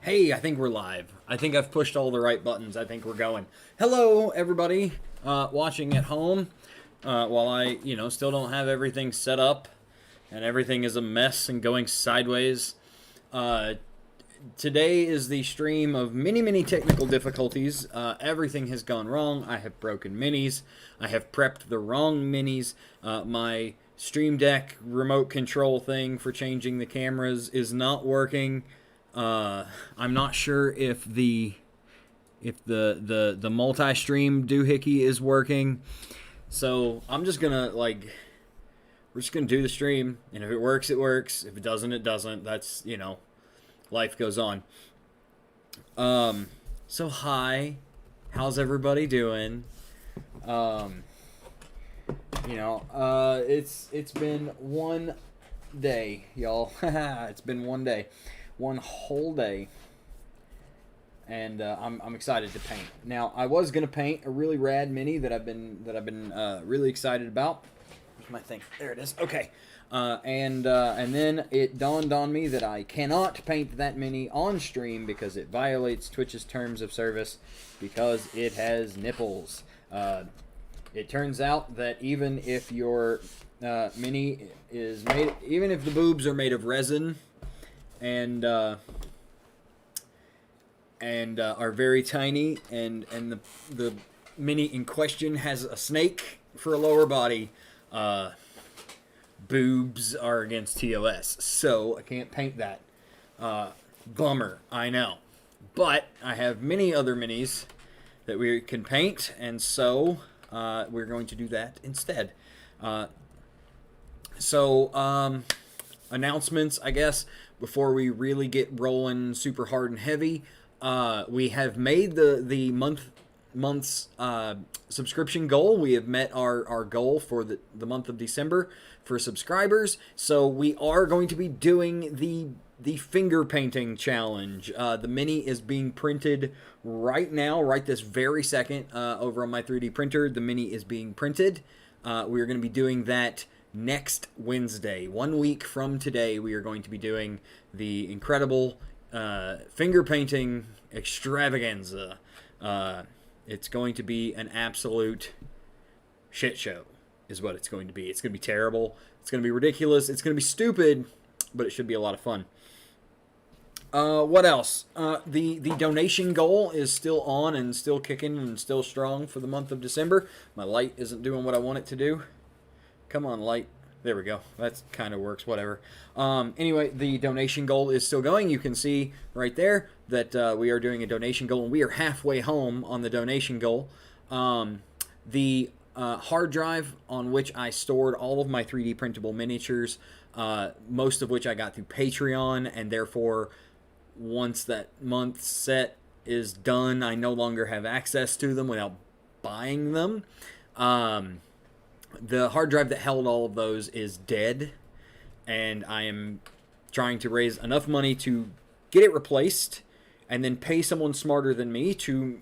Hey, I think we're live. I think I've pushed all the right buttons. I think we're going. Hello, everybody watching at home. While I, still don't have everything set up and everything is a mess and going sideways. Today is the stream of many technical difficulties. Everything has gone wrong. I have broken minis. I have prepped the wrong minis. My Stream Deck remote control thing for changing the cameras is not working. I'm not sure if the multi-stream doohickey is working. So I'm just gonna we're just gonna do the stream, and if it works, it works. If it doesn't, it doesn't. That's life goes on. So hi, how's everybody doing? It's been one day, y'all. It's been one day. One whole day, and I'm excited to paint. Now, I was gonna paint a really rad mini that I've been really excited about. Where's my thing? There it is. Okay, and then it dawned on me that I cannot paint that mini on stream because it violates Twitch's terms of service because it has nipples. It turns out that even if your mini is made, even if the boobs are made of resin and are very tiny, and the mini in question has a snake for a lower body, boobs are against TOS, so I can't paint that. Bummer, I know, but I have many other minis that we can paint, and so we're going to do that instead. Announcements, I guess, before we really get rolling super hard and heavy. We have made the month's subscription goal. We have met our goal for the month of December for subscribers. So we are going to be doing the finger painting challenge. The mini is being printed right now, right this very second, over on my 3D printer. The mini is being printed. We are going to be doing that next Wednesday. 1 week from today, we are going to be doing the incredible finger painting extravaganza. It's going to be an absolute shit show, is what it's going to be. It's going to be terrible. It's going to be ridiculous. It's going to be stupid, but it should be a lot of fun. What else? The donation goal is still on and still kicking and still strong for the month of December. My light isn't doing what I want it to do. Come on, light. There we go. That kind of works, whatever. Anyway, the donation goal is still going. You can see right there that we are doing a donation goal, and we are halfway home on the donation goal. The hard drive on which I stored all of my 3D printable miniatures, most of which I got through Patreon, and therefore, once that month's set is done, I no longer have access to them without buying them. The hard drive that held all of those is dead, and I am trying to raise enough money to get it replaced and then pay someone smarter than me to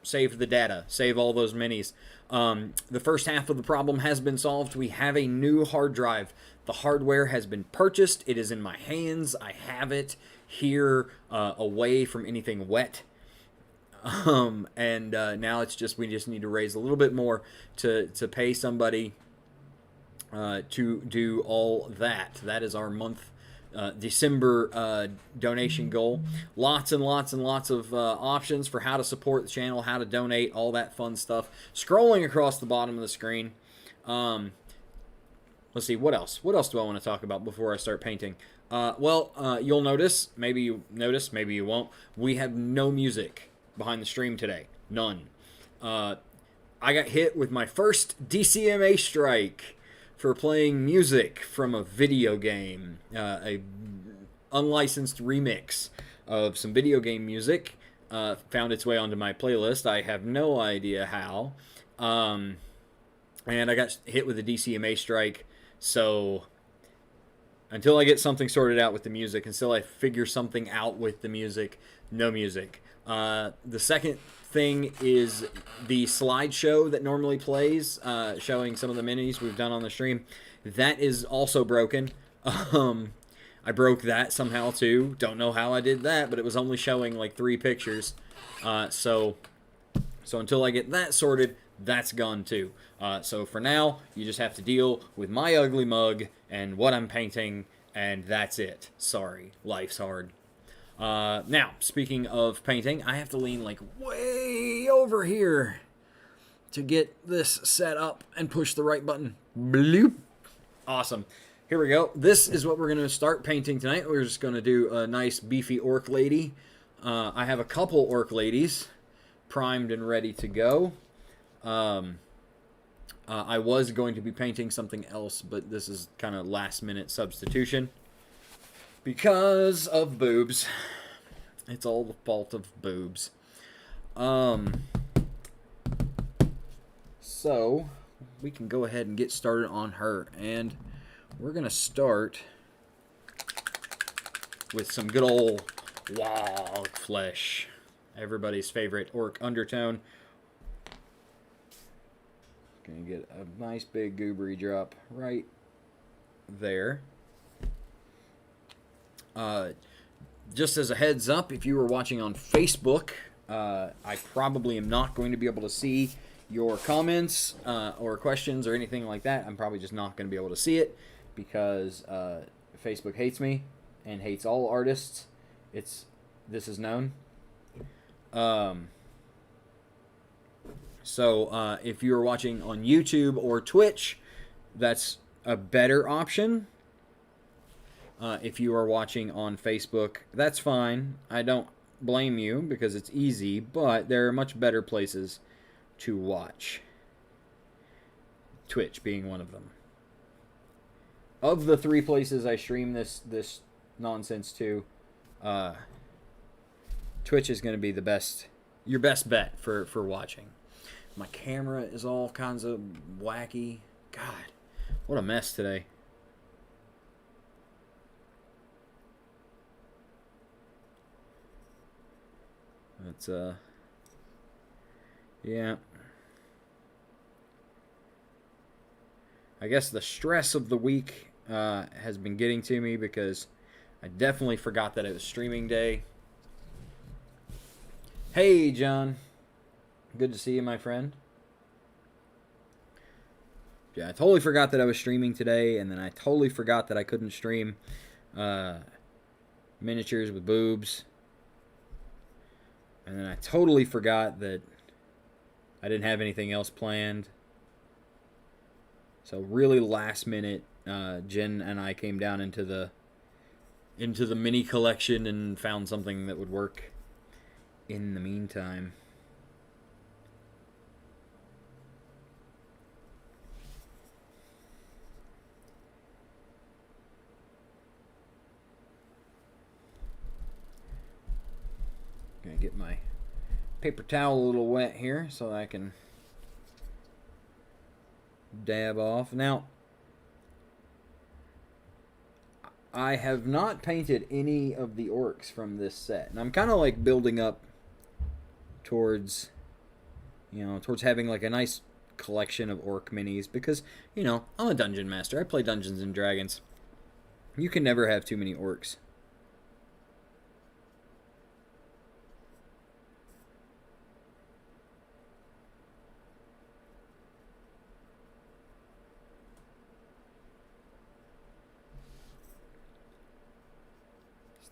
save the data, save all those minis. The first half of the problem has been solved. We have a new hard drive. The hardware has been purchased. It is in my hands. I have it here, away from anything wet. Now it's just, we just need to raise a little bit more to pay somebody to do all that. That is our month December donation goal. Lots and lots and lots of options for how to support the channel, how to donate, all that fun stuff. Scrolling across the bottom of the screen. Let's see, what else? What else do I want to talk about before I start painting? You'll notice, maybe you notice, maybe you won't, we have no music behind the stream today. None. I got hit with my first DCMA strike for playing music from a video game, a unlicensed remix of some video game music. Found its way onto my playlist. I have no idea how. And I got hit with a DCMA strike. So until I get something sorted out with the music, until I figure something out with the music, no music. The second thing is the slideshow that normally plays, showing some of the minis we've done on the stream. That is also broken. I I broke that somehow too. Don't know how I did that, but it was only showing like 3 pictures. So until I get that sorted, that's gone too. So for now, you just have to deal with my ugly mug and what I'm painting, and that's it. Sorry, life's hard. Now, speaking of painting, I have to lean like way over here to get this set up and push the right button. Bloop. Awesome. Here we go. This is what we're going to start painting tonight. We're just going to do a nice beefy orc lady. I have a couple orc ladies primed and ready to go. I was going to be painting something else, but this is kind of last minute substitution because of boobs. It's all the fault of boobs. So we can go ahead and get started on her, and we're gonna start with some good old wog flesh, everybody's favorite orc undertone. Gonna get a nice big goobery drop right there. Just as a heads up, if you were watching on Facebook, I probably am not going to be able to see your comments or questions or anything like that. I'm probably just not going to be able to see it because Facebook hates me and hates all artists. This is known. So if you're watching on YouTube or Twitch, that's a better option. If you are watching on Facebook, that's fine. I don't blame you because it's easy, but there are much better places to watch. Twitch being one of them. Of the 3 places I stream this nonsense to, Twitch is going to be the best, your best bet for watching. My camera is all kinds of wacky. God, what a mess today. That's yeah. I guess the stress of the week has been getting to me because I definitely forgot that it was streaming day. Hey, John. Good to see you, my friend. Yeah, I totally forgot that I was streaming today, and then I totally forgot that I couldn't stream miniatures with boobs. And then I totally forgot that I didn't have anything else planned. So really last minute, Jen and I came down into the mini collection and found something that would work in the meantime. Gonna get my paper towel a little wet here so I can dab off. Now, I have not painted any of the orcs from this set, and I'm kind of like building up towards, towards having like a nice collection of orc minis because, I'm a dungeon master. I play Dungeons and Dragons. You can never have too many orcs.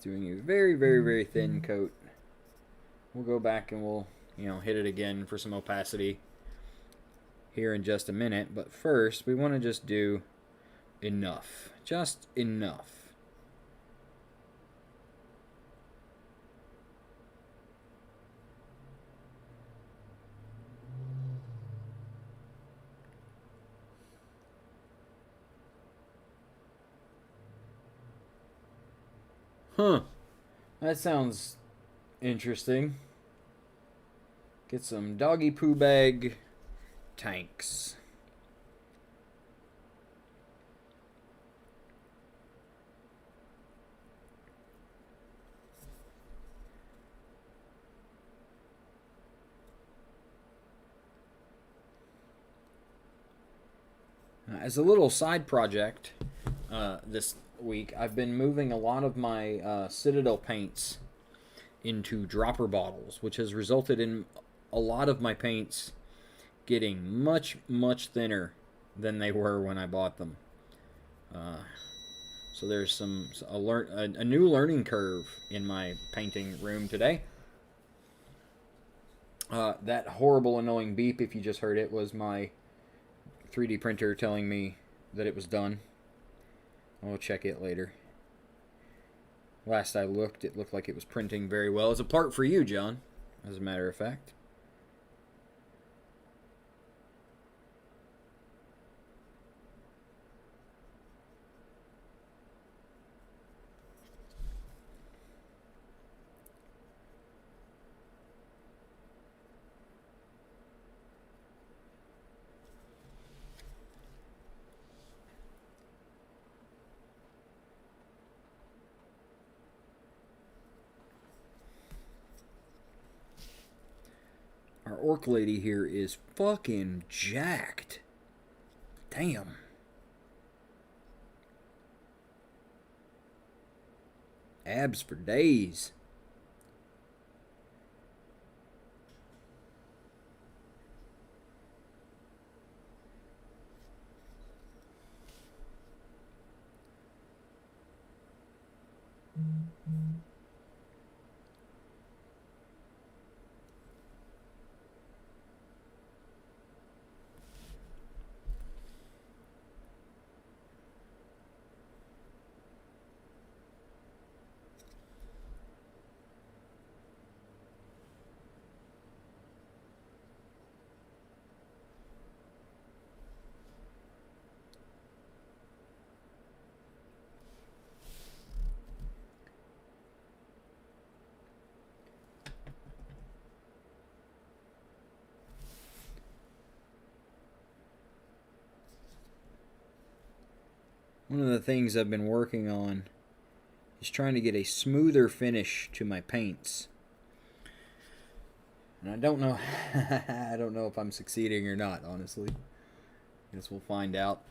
Doing a very, very, very thin coat. We'll go back and we'll, hit it again for some opacity here in just a minute. But first, we want to just do enough. Just enough. Huh. That sounds interesting. Get some doggy poo bag tanks. As a little side project, this week, I've been moving a lot of my Citadel paints into dropper bottles, which has resulted in a lot of my paints getting much, much thinner than they were when I bought them. So there's a new learning curve in my painting room today. That horrible, annoying beep, if you just heard it, was my 3D printer telling me that it was done. I'll check it later. Last I looked, it looked like it was printing very well. It's a part for you, John, as a matter of fact. Our orc lady here is fucking jacked. Damn. Abs for days. One of the things I've been working on is trying to get a smoother finish to my paints. And I don't know I don't know if I'm succeeding or not, honestly. Guess we'll find out.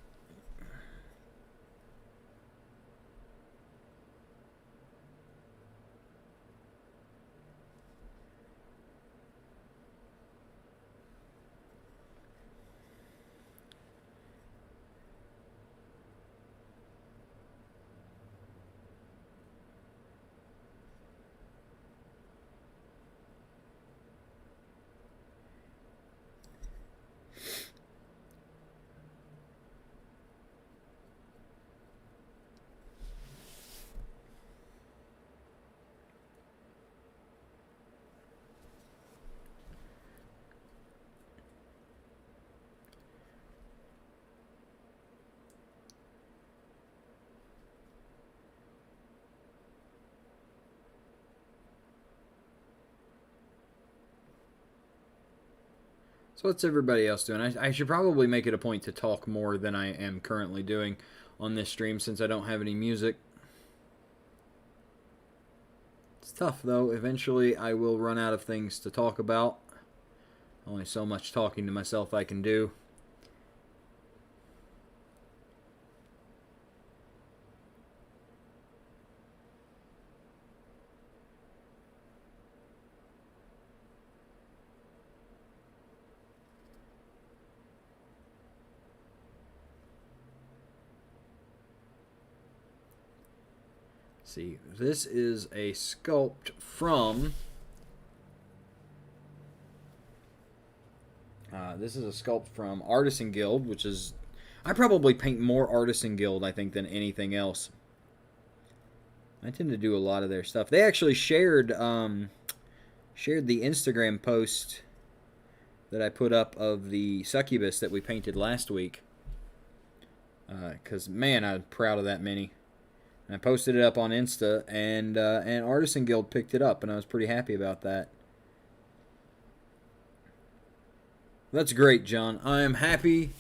So what's everybody else doing? I should probably make it a point to talk more than I am currently doing on this stream since I don't have any music. It's tough though. Eventually I will run out of things to talk about. Only so much talking to myself I can do. See, this is a sculpt from Artisan Guild, which is, I probably paint more Artisan Guild, I think, than anything else. I tend to do a lot of their stuff. They actually shared the Instagram post that I put up of the succubus that we painted last week. Because man, I'm proud of that mini. And I posted it up on Insta, and Artisan Guild picked it up, and I was pretty happy about that. That's great, John. I am happy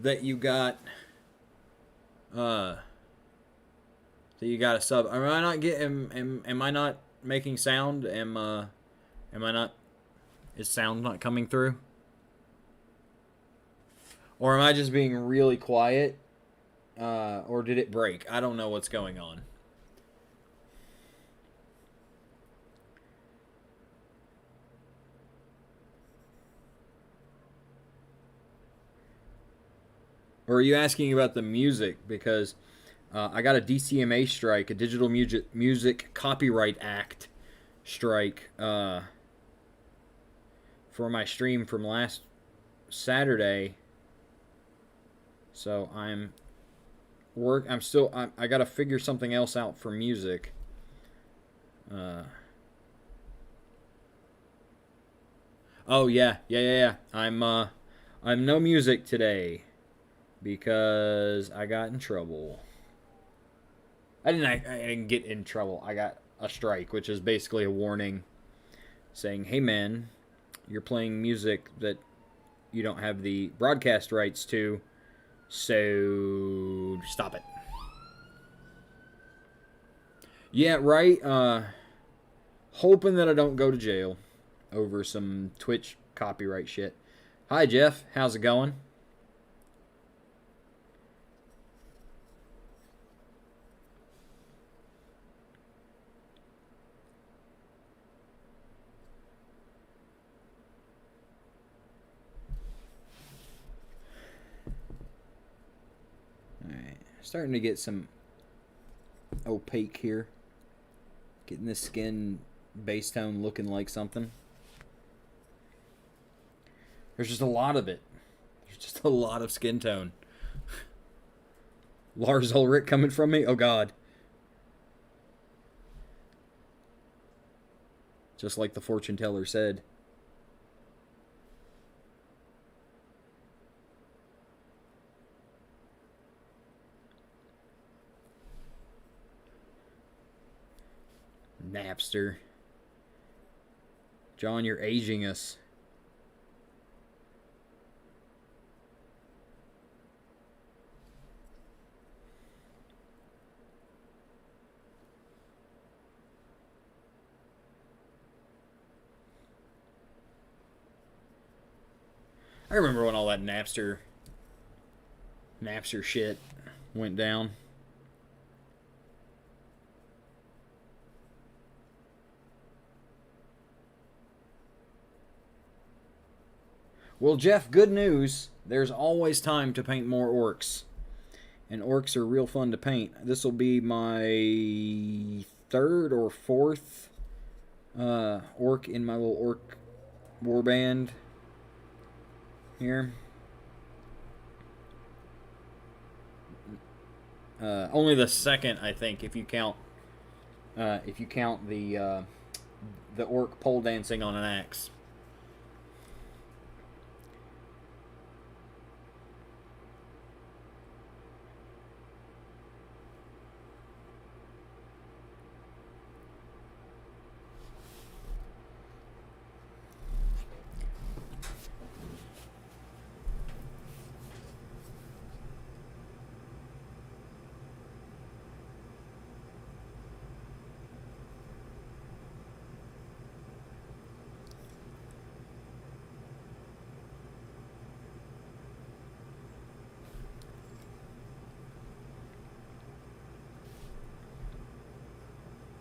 that you got that you got a sub. Am I not getting? Am I not making sound? Am I not? Is sound not coming through? Or am I just being really quiet? or did it break? I don't know what's going on. Or are you asking about the music? Because I got a DCMA strike, a Digital Music Copyright Act strike, for my stream from last Saturday. So I got to figure something else out for music. Oh yeah. I'm no music today because I got in trouble. I didn't get in trouble. I got a strike, which is basically a warning saying, "Hey man, you're playing music that you don't have the broadcast rights to, so stop it." Yeah, right. Hoping that I don't go to jail over some Twitch copyright shit. Hi Jeff, how's it going? Alright, starting to get some opaque here. Getting this skin base tone looking like something. There's just a lot of it. There's just a lot of skin tone. Lars Ulrich coming from me? Oh god. Just like the fortune teller said. Napster. John, you're aging us. I remember when all that Napster shit went down. Well, Jeff, good news. There's always time to paint more orcs. And orcs are real fun to paint. This will be my third or fourth orc in my little orc warband here. Only the second, I think, if you count the orc pole dancing on an axe.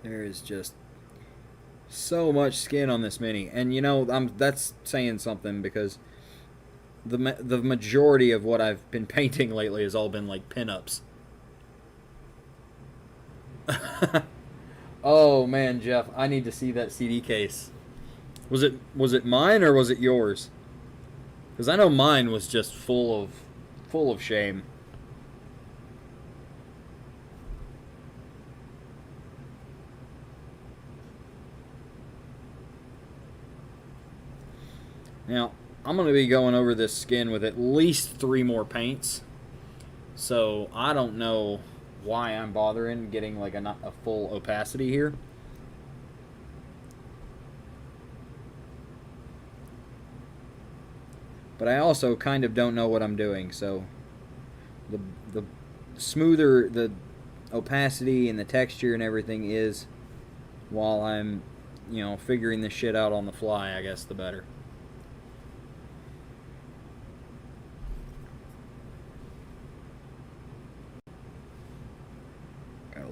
There is just so much skin on this mini, and you know, that's saying something because the majority of what I've been painting lately has all been like pinups. Oh man, Jeff, I need to see that CD case. Was it mine or was it yours? Because I know mine was just full of shame. Now, I'm going to be going over this skin with at least 3 more paints. So, I don't know why I'm bothering getting like a full opacity here. But I also kind of don't know what I'm doing, so the smoother the opacity and the texture and everything is while I'm, figuring this shit out on the fly, I guess the better.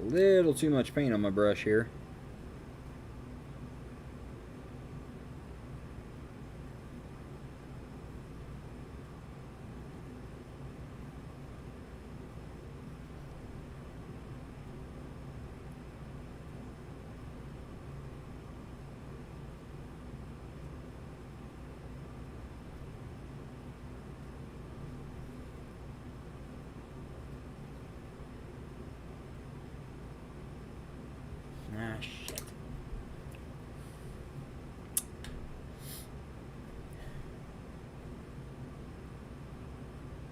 little too much paint on my brush here. Ah, shit.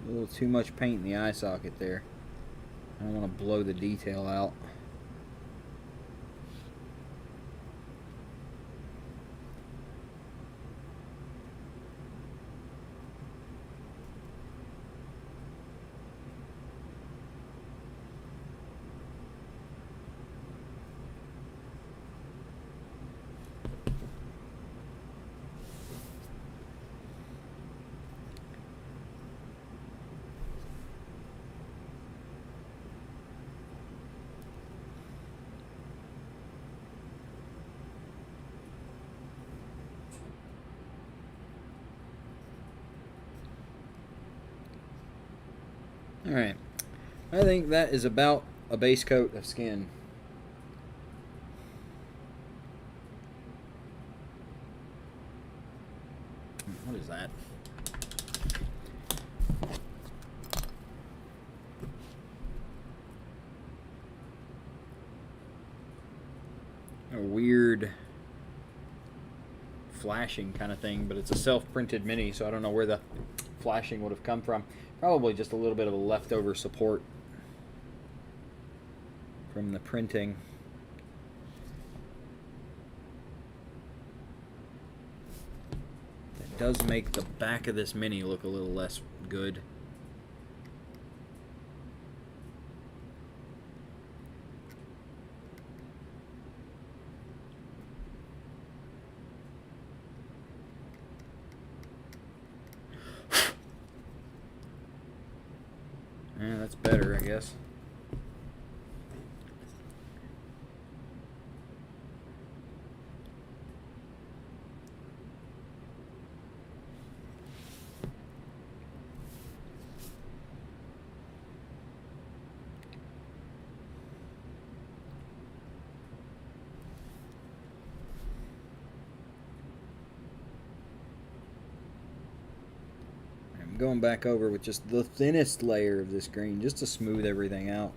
A little too much paint in the eye socket there. I don't want to blow the detail out. Alright, I think that is about a base coat of skin. What is that? A weird flashing kind of thing, but it's a self-printed mini, so I don't know where the flashing would have come from. Probably just a little bit of a leftover support from the printing. That does make the back of this mini look a little less good. Yeah, that's better, I guess. Going back over with just the thinnest layer of this green just to smooth everything out.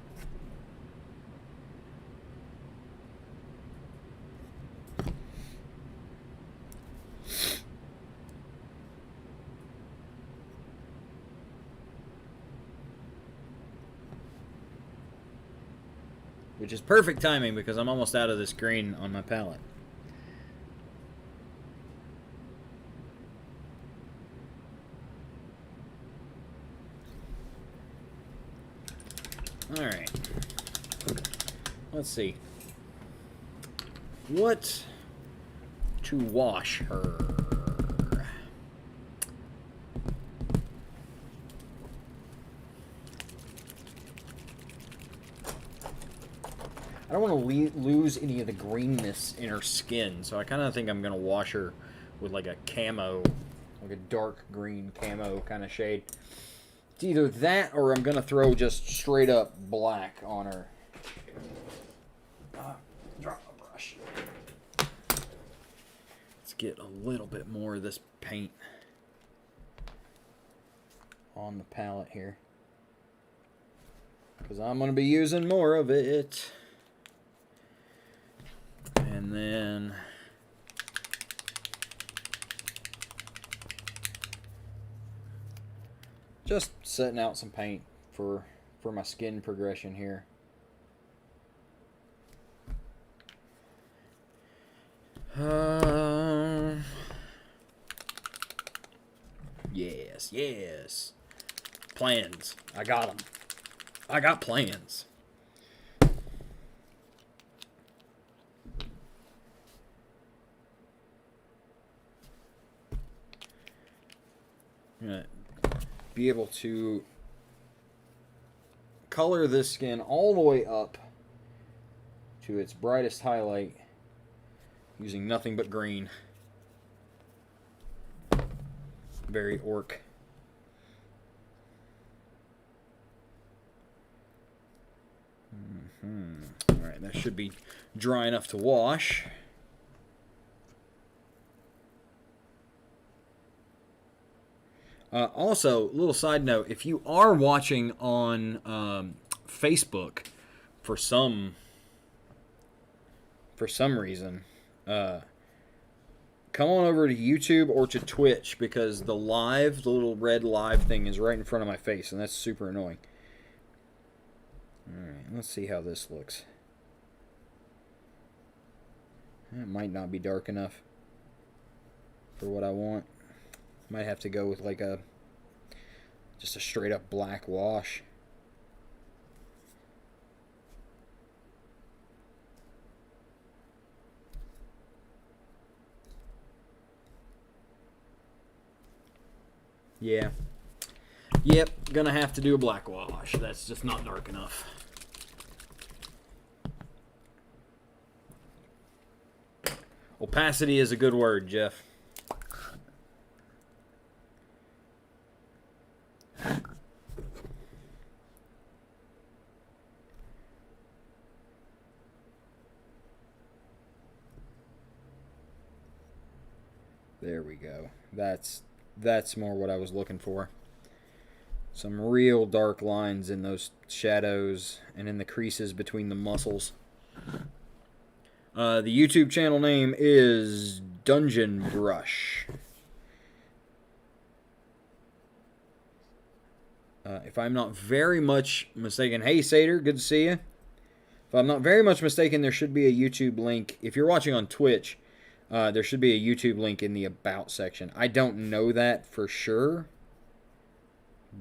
Which is perfect timing because I'm almost out of this green on my palette. Alright. Let's see. What to wash her? I don't want to lose any of the greenness in her skin, so I kind of think I'm going to wash her with like a camo, like a dark green camo kind of shade. It's either that or I'm going to throw just straight up black on her. Drop my brush. Let's get a little bit more of this paint on the palette here, because I'm going to be using more of it. And then just setting out some paint for my skin progression here. Yes. Plans. I got them. I got plans. I'm gonna be able to color this skin all the way up to its brightest highlight using nothing but green. Very orc. Alright, that should be dry enough to wash. Also, little side note, if you are watching on Facebook for some reason, come on over to YouTube or to Twitch, because the little red live thing is right in front of my face, and that's super annoying. Alright, let's see how this looks. It might not be dark enough for what I want. Might have to go with like just a straight up black wash. Yeah. Yep, gonna have to do a black wash. That's just not dark enough. Opacity is a good word, Jeff. There we go. That's more what I was looking for. Some real dark lines in those shadows and in the creases between the muscles. The YouTube channel name is Dungeon Brush. If I'm not very much mistaken, hey Satyr, good to see you. If I'm not very much mistaken, there should be a YouTube link. If you're watching on Twitch, there should be a YouTube link in the About section. I don't know that for sure,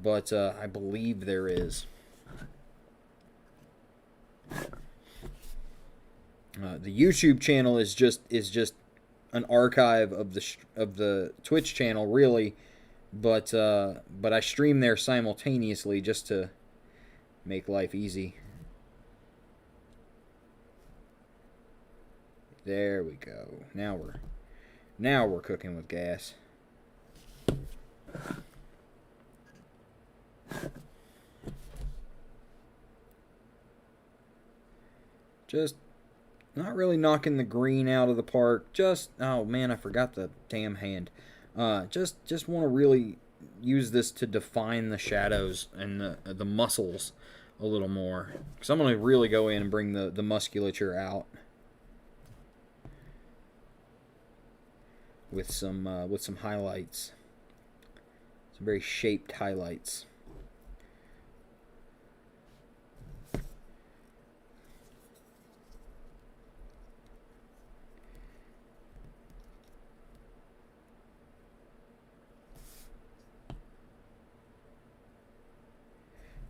but I believe there is. The YouTube channel is just an archive of the Twitch channel, really, but I stream there simultaneously just to make life easy. There we go. Now we're cooking with gas. Just not really knocking the green out of the park. Just, oh man, I forgot the damn hand. Just want to really use this to define the shadows and the muscles a little more. Because I'm going to really go in and bring the musculature out with some highlights. Some very shaped highlights.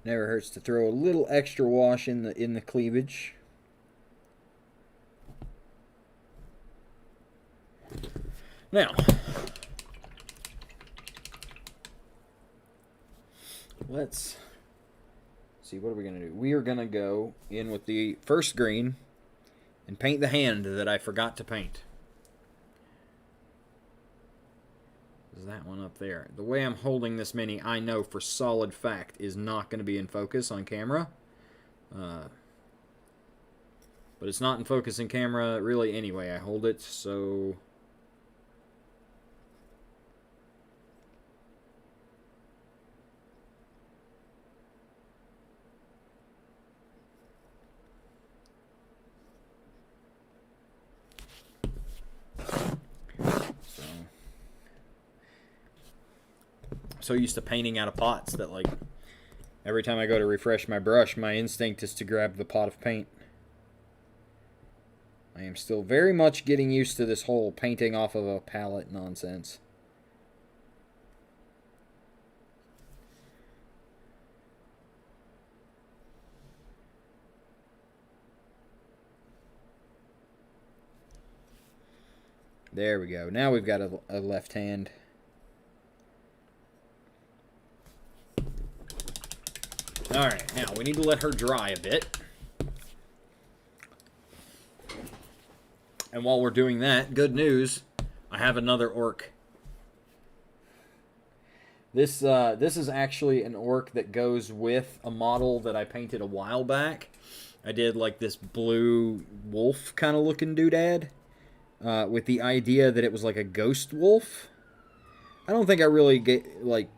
Never hurts to throw a little extra wash in the cleavage. Now, let's see, what are we going to do? We are going to go in with the first green and paint the hand that I forgot to paint. Is that one up there? The way I'm holding this mini, I know for solid fact is not going to be in focus on camera. But it's not in focus in camera really anyway. I hold it so... So used to painting out of pots that, like, every time I go to refresh my brush, my instinct is to grab the pot of paint. I am still very much getting used to this whole painting off of a palette nonsense. There we go. Now we've got a left hand. Alright, now we need to let her dry a bit. And while we're doing that, good news, I have another orc. This is actually an orc that goes with a model that I painted a while back. I did like this blue wolf kind of looking doodad, with the idea that it was like a ghost wolf. I don't think I really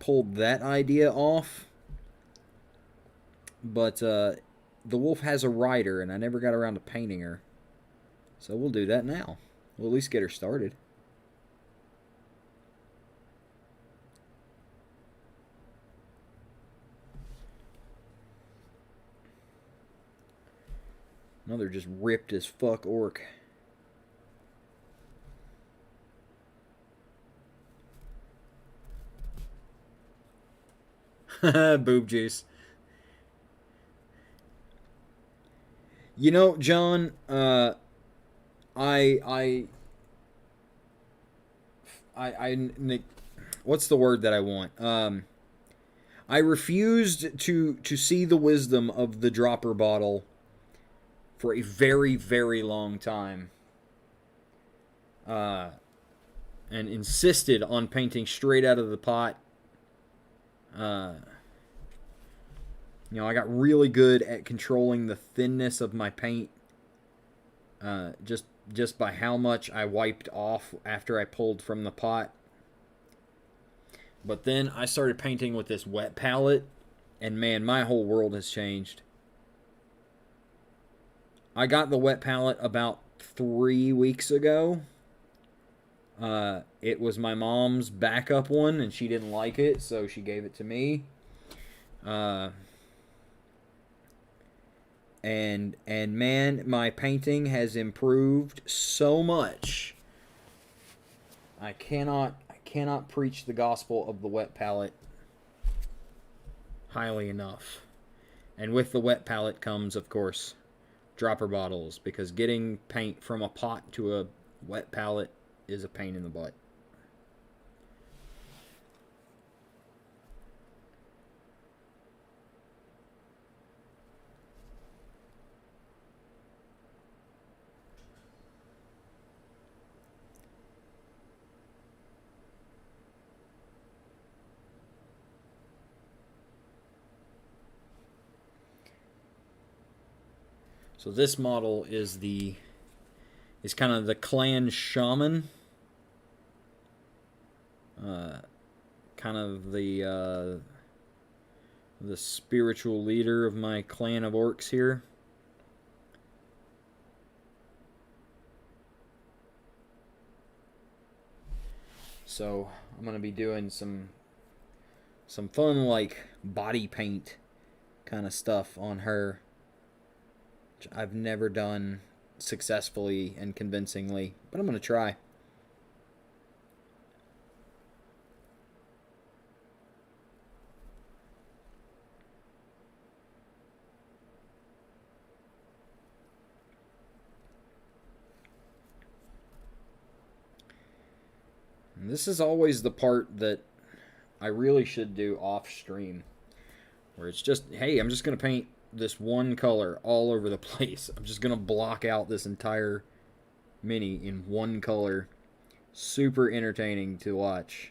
pulled that idea off, but the wolf has a rider, and I never got around to painting her. So we'll do that now. We'll at least get her started. Another just ripped as fuck orc. Boob juice. You know, John, what's the word that I want? I refused to see the wisdom of the dropper bottle for a very, very long time. And insisted on painting straight out of the pot. You know, I got really good at controlling the thinness of my paint. Just by how much I wiped off after I pulled from the pot. But then I started painting with this wet palette, and man, my whole world has changed. I got the wet palette about 3 weeks ago. It was my mom's backup one, and she didn't like it, so she gave it to me. And man, my painting has improved so much. I cannot preach the gospel of the wet palette highly enough. And with the wet palette comes, of course, dropper bottles, because getting paint from a pot to a wet palette is a pain in the butt. So this model is kind of the clan shaman. Kind of the spiritual leader of my clan of orcs here. So I'm gonna be doing some fun like body paint kind of stuff on her. I've never done successfully and convincingly, but I'm going to try. And this is always the part that I really should do off stream, where it's just, hey, I'm just going to paint this one color all over the place. I'm just gonna block out this entire mini in one color. Super entertaining to watch.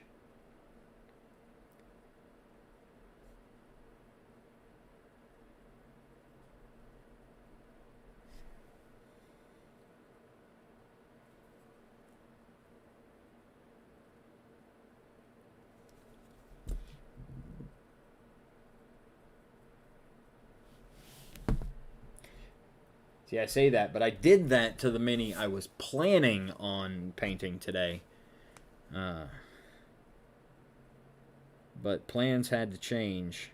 See, I say that, but I did that to the mini I was planning on painting today. But plans had to change.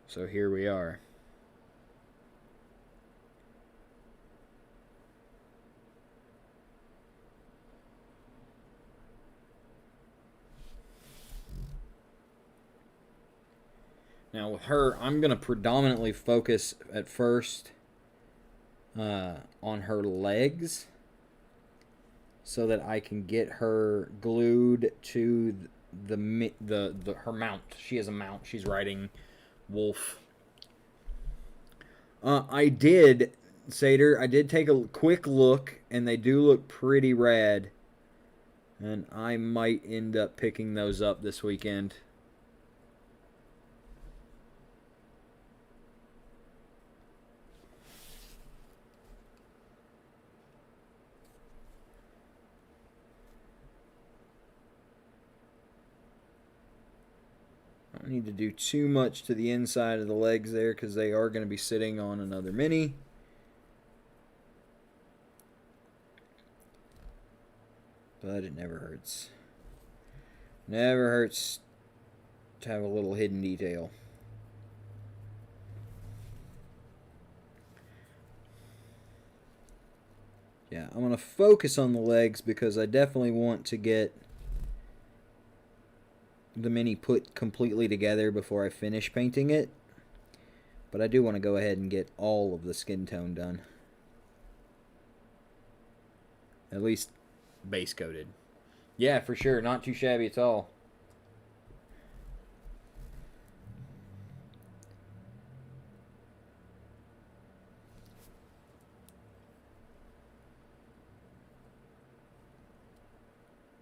So here we are. Now with her, I'm going to predominantly focus at first on her legs, so that I can get her glued to her mount. She has a mount. She's riding Wolf. I did Seder, I did take a quick look, and they do look pretty rad. And I might end up picking those up this weekend. I don't need to do too much to the inside of the legs there because they are going to be sitting on another mini. But it never hurts. Never hurts to have a little hidden detail. Yeah, I'm going to focus on the legs because I definitely want to get the mini put completely together before I finish painting it. But I do want to go ahead and get all of the skin tone done. At least base coated. Yeah, for sure. Not too shabby at all.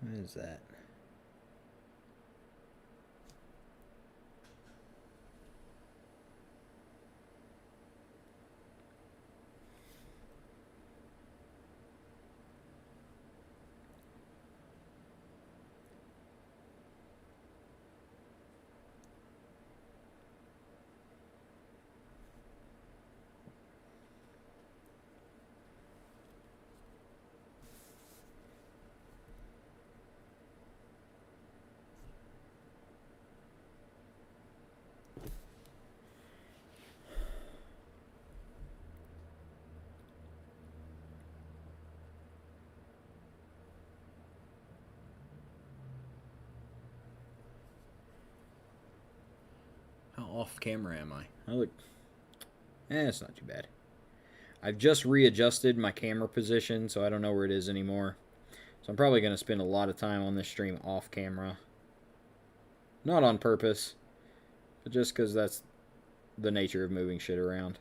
What is that? How off camera am I? I look... it's not too bad. I've just readjusted my camera position, so I don't know where it is anymore. So I'm probably going to spend a lot of time on this stream off camera. Not on purpose, but just because that's the nature of moving shit around.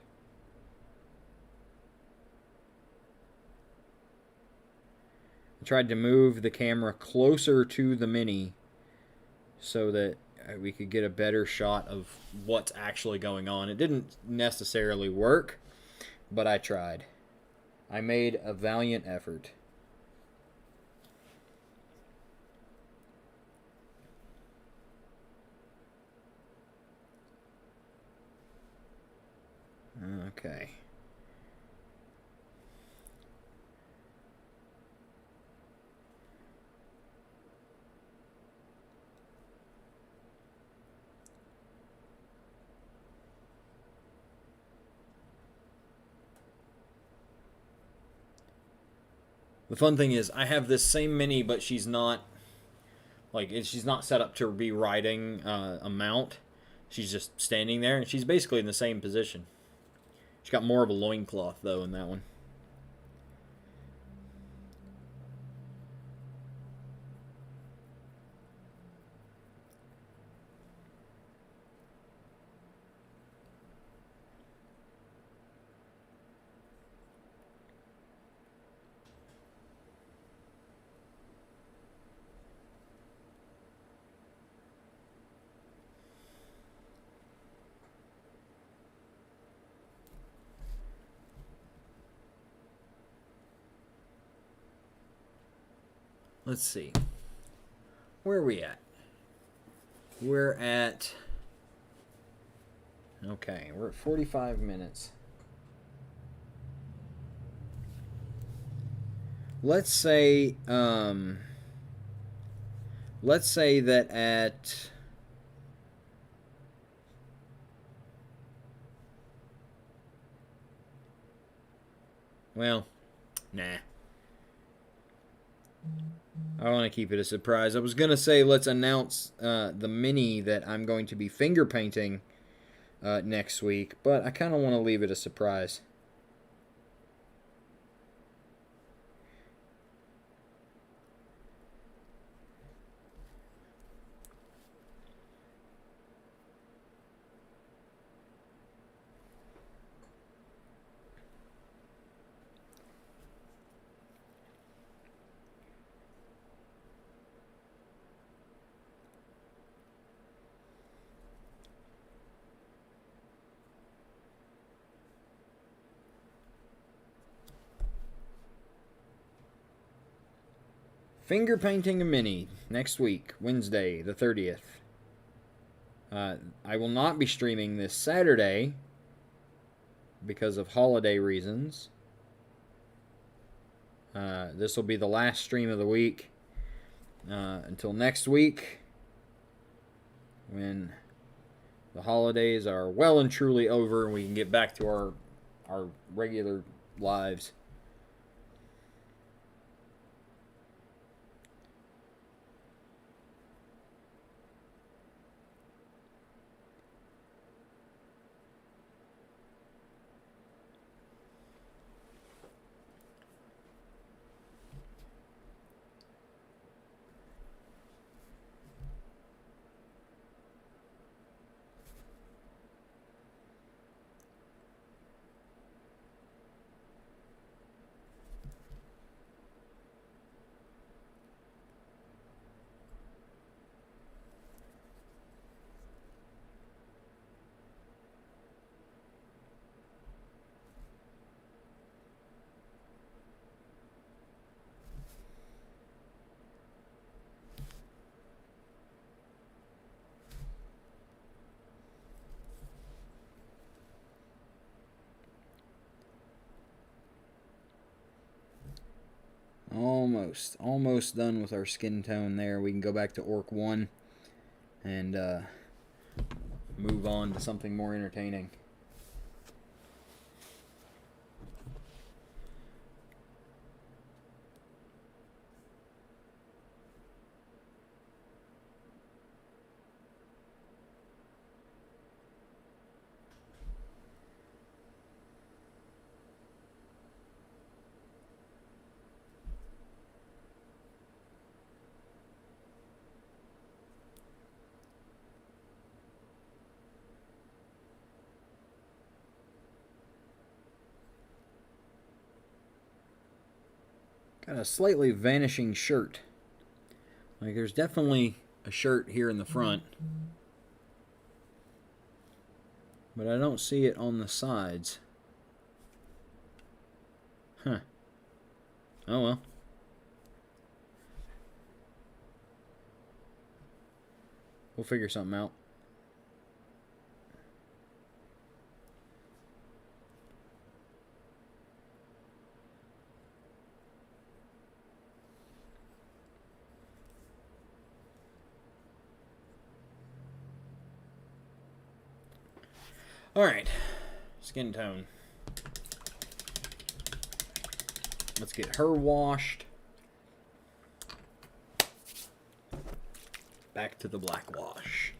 I tried to move the camera closer to the mini so that we could get a better shot of what's actually going on. It didn't necessarily work, but I tried. I made a valiant effort. Okay. The fun thing is, I have this same mini, but she's not she's not set up to be riding a mount. She's just standing there, and she's basically in the same position. She's got more of a loincloth, though, in that one. Let's see. Where are we at? We're at... Okay, we're at 45 minutes. Let's say that at... Well, nah. I want to keep it a surprise. I was going to say let's announce the mini that I'm going to be finger painting next week, but I kind of want to leave it a surprise. Finger painting a mini next week, Wednesday the 30th. I will not be streaming this Saturday because of holiday reasons. This will be the last stream of the week until next week, when the holidays are well and truly over and we can get back to our regular lives. Almost done with our skin tone there. We can go back to Orc 1 and move on to something more entertaining. Got a slightly vanishing shirt. Like, there's definitely a shirt here in the front, but I don't see it on the sides. Huh. Oh well. We'll figure something out. Alright, skin tone. Let's get her washed. Back to the black wash.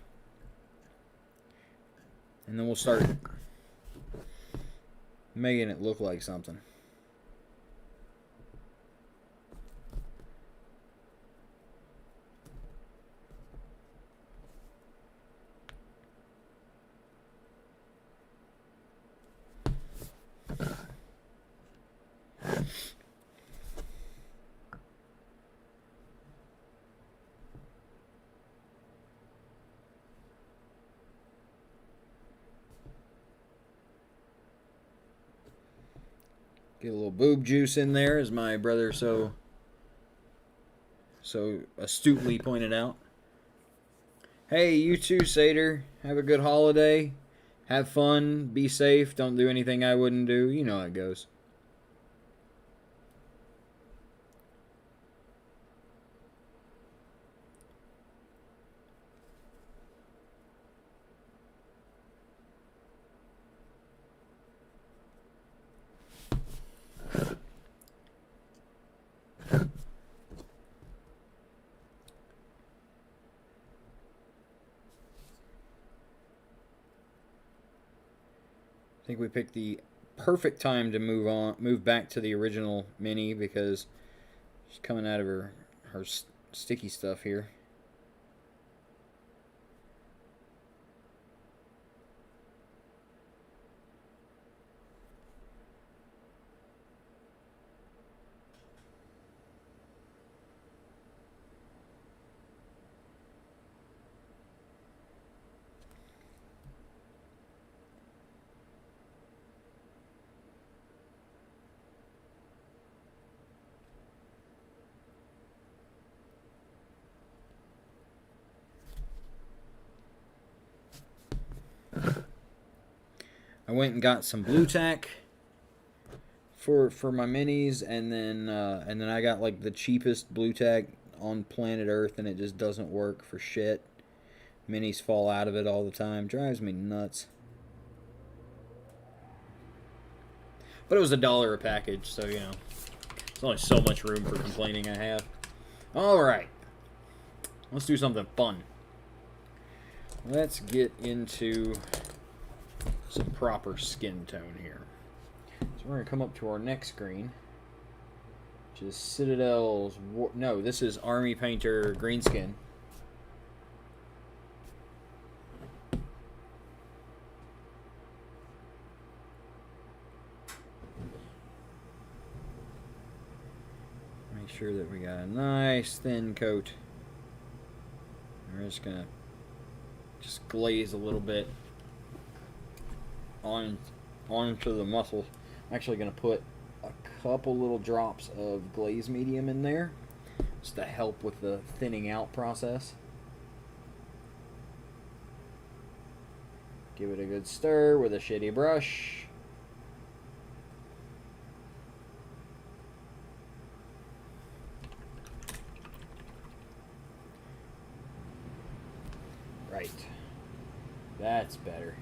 And then we'll start making it look like something. Get a little boob juice in there, as my brother so astutely pointed out. Hey, you too, Seder. Have a good holiday. Have fun. Be safe. Don't do anything I wouldn't do. You know how it goes. I think we picked the perfect time to move back to the original Mini, because she's coming out of her sticky stuff here. I went and got some blue tack for my minis, and then I got like the cheapest blue tack on planet Earth, and it just doesn't work for shit. Minis fall out of it all the time. Drives me nuts. But it was $1 a package, so you know, there's only so much room for complaining I have. All right, let's do something fun. Let's get into some proper skin tone here. So we're gonna come up to our next screen, which is Citadel's. No, this is Army Painter Greenskin. Make sure that we got a nice thin coat. We're just gonna glaze a little bit onto the muscles. I'm actually gonna put a couple little drops of glaze medium in there just to help with the thinning out process. Give it a good stir with a shitty brush. Right. That's better.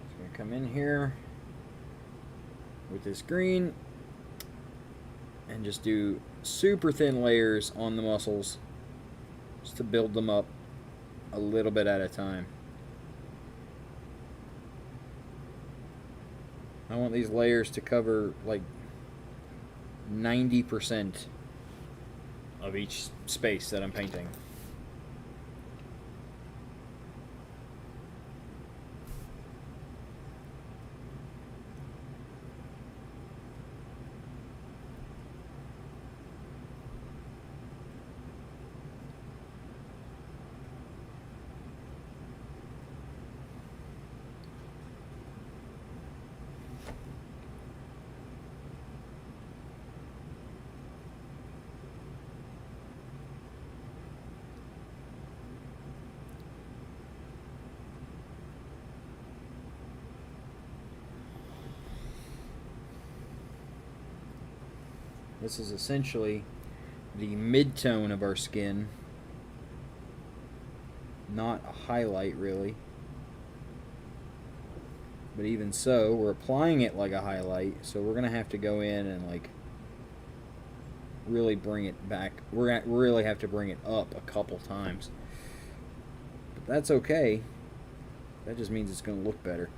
Just gonna come in here with this green and just do super thin layers on the muscles just to build them up a little bit at a time. I want these layers to cover like 90% of each space that I'm painting. This is essentially the mid-tone of our skin, not a highlight really. But even so, we're applying it like a highlight, so we're gonna have to go in and like really bring it back. We're gonna really have to bring it up a couple times. But that's okay. That just means it's gonna look better.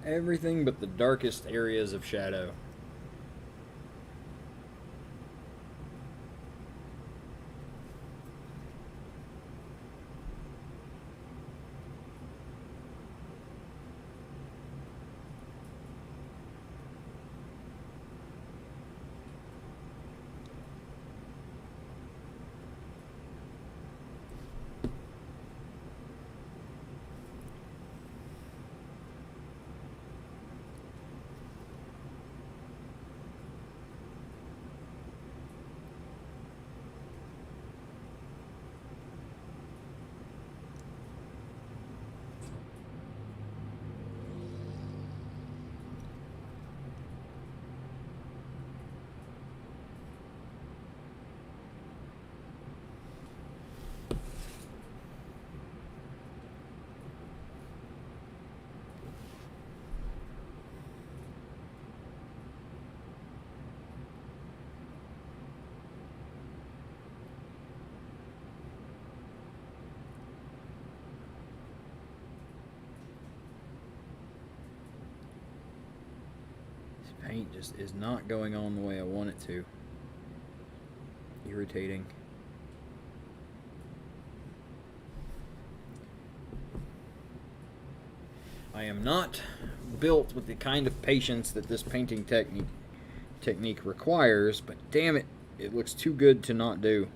Everything but the darkest areas of shadow. paint just is not going on the way I want it to. Irritating. I am not built with the kind of patience that this painting technique requires, but damn it, it looks too good to not do.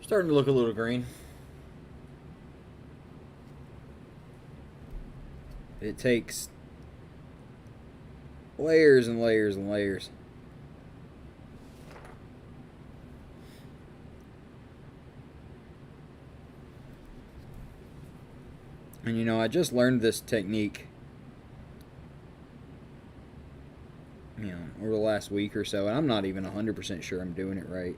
Starting to look a little green. It takes layers and layers and layers. And you know, I just learned this technique, you know, over the last week or so, and I'm not even 100% sure I'm doing it right.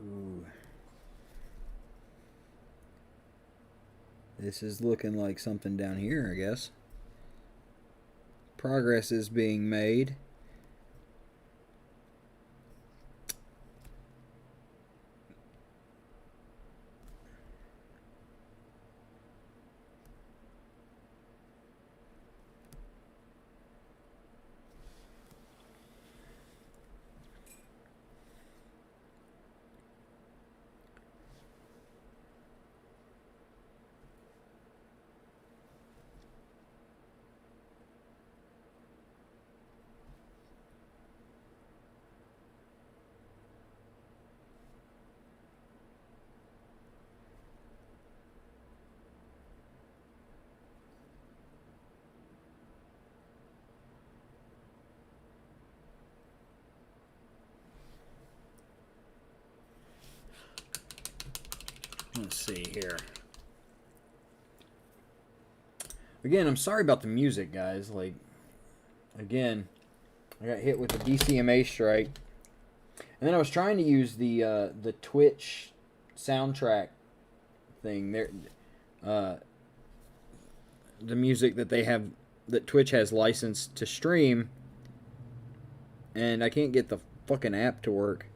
Ooh. This is looking like something down here, I guess. Progress is being made. Let's see here. Again, I'm sorry about the music, guys. Like, again, I got hit with the DCMA strike, and then I was trying to use the Twitch soundtrack thing there, the music that they have, that Twitch has licensed to stream, and I can't get the fucking app to work.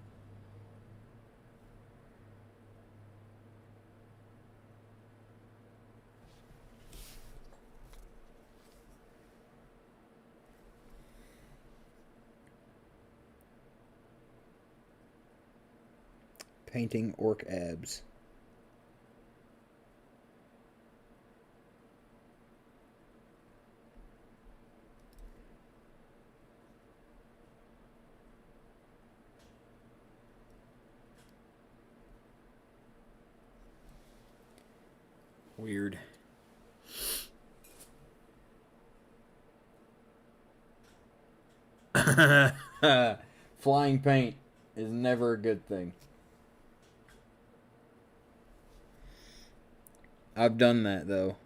Painting orc abs. Weird. Flying paint is never a good thing. I've done that though.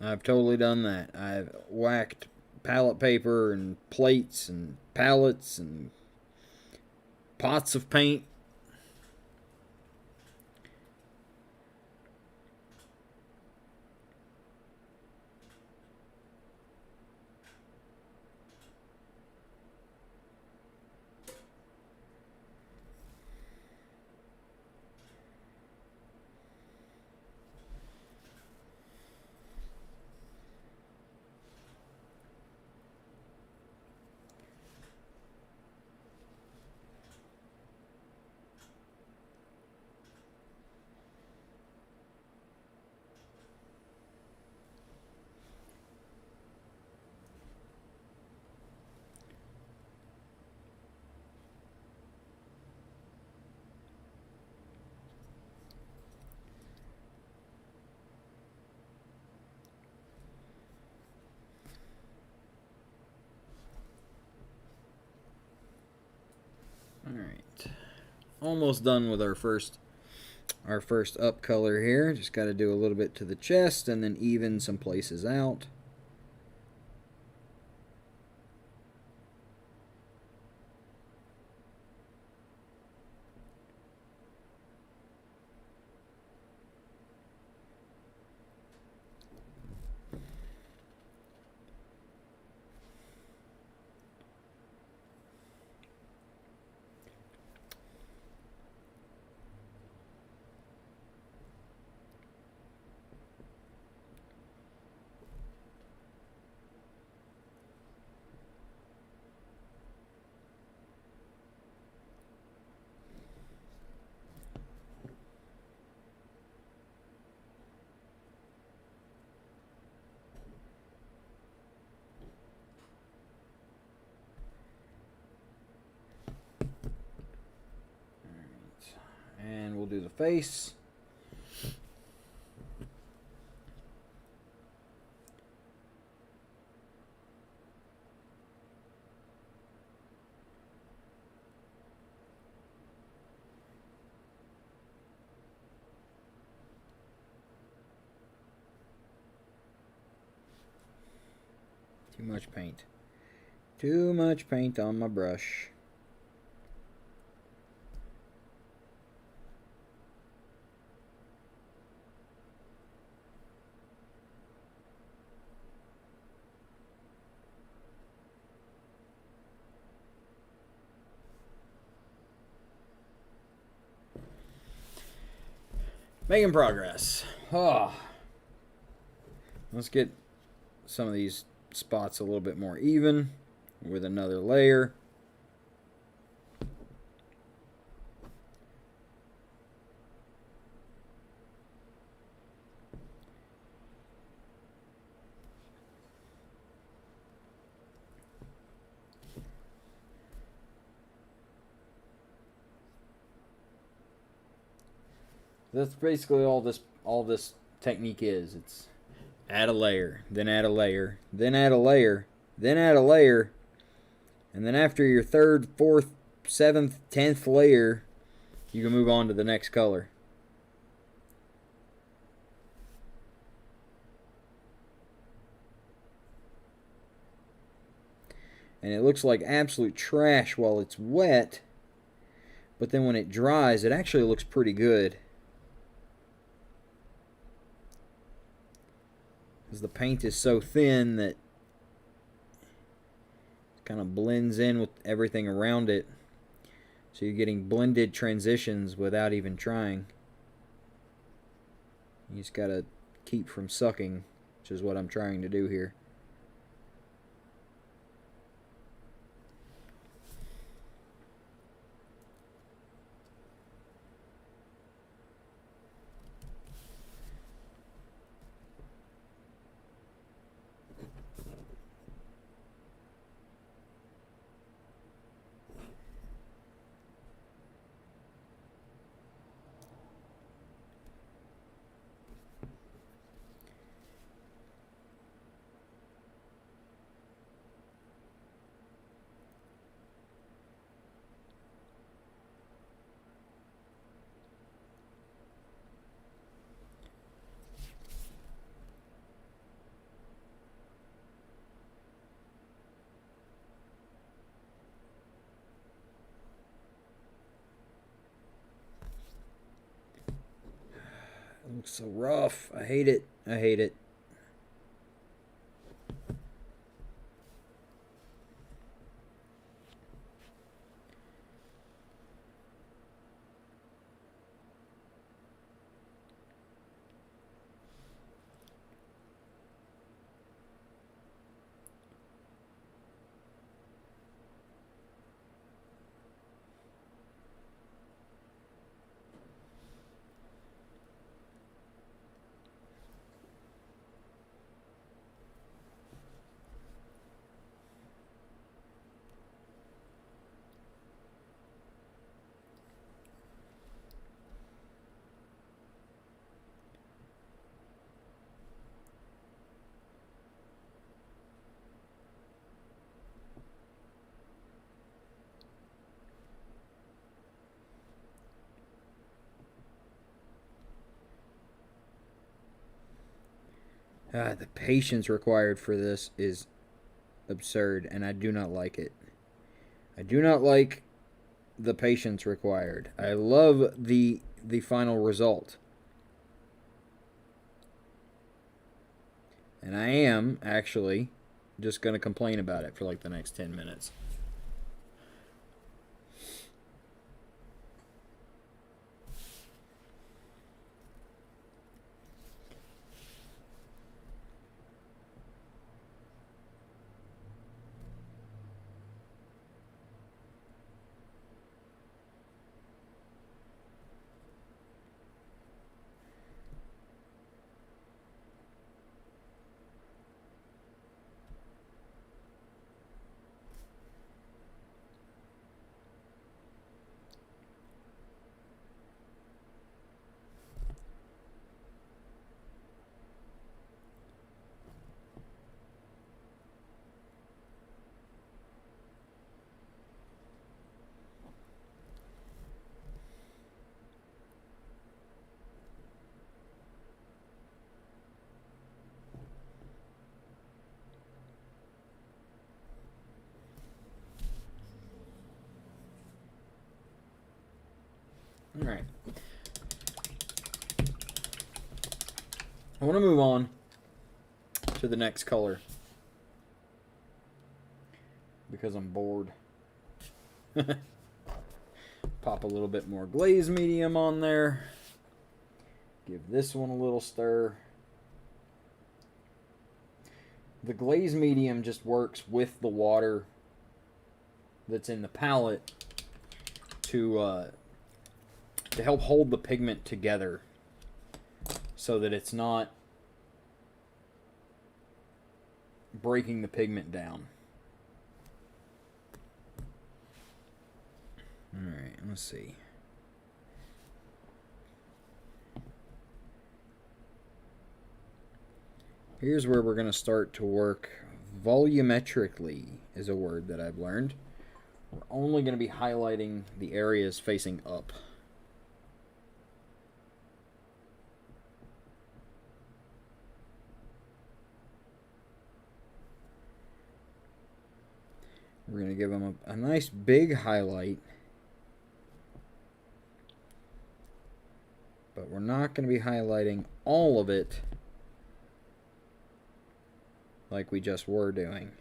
I've totally done that. I've whacked palette paper and plates and pallets and pots of paint. Alright. Almost done with our first up color here. Just got to do a little bit to the chest and then even some places out. And we'll do the face. Too much paint. Too much paint on my brush. Making progress. Oh. Let's get some of these spots a little bit more even with another layer. That's basically all this technique is. It's add a layer, then add a layer, then add a layer, then add a layer, and then after your third, fourth, seventh, 10th layer, you can move on to the next color. And it looks like absolute trash while it's wet, but then when it dries, it actually looks pretty good. Because the paint is so thin that kind of blends in with everything around it. So you're getting blended transitions without even trying. You just gotta keep from sucking, which is what I'm trying to do here. It looks so rough. I hate it. I hate it. The patience required for this is absurd, and I do not like it. I do not like the patience required. I love the final result. And I am actually just going to complain about it for like the next 10 minutes. All right. I want to move on to the next color because I'm bored. Pop a little bit more glaze medium on there. Give this one a little stir. The glaze medium just works with the water that's in the palette to help hold the pigment together so that it's not breaking the pigment down. Alright, let's see. Here's where we're going to start to work volumetrically, is a word that I've learned. We're only going to be highlighting the areas facing up. We're going to give them a nice big highlight. But we're not going to be highlighting all of it like we just were doing.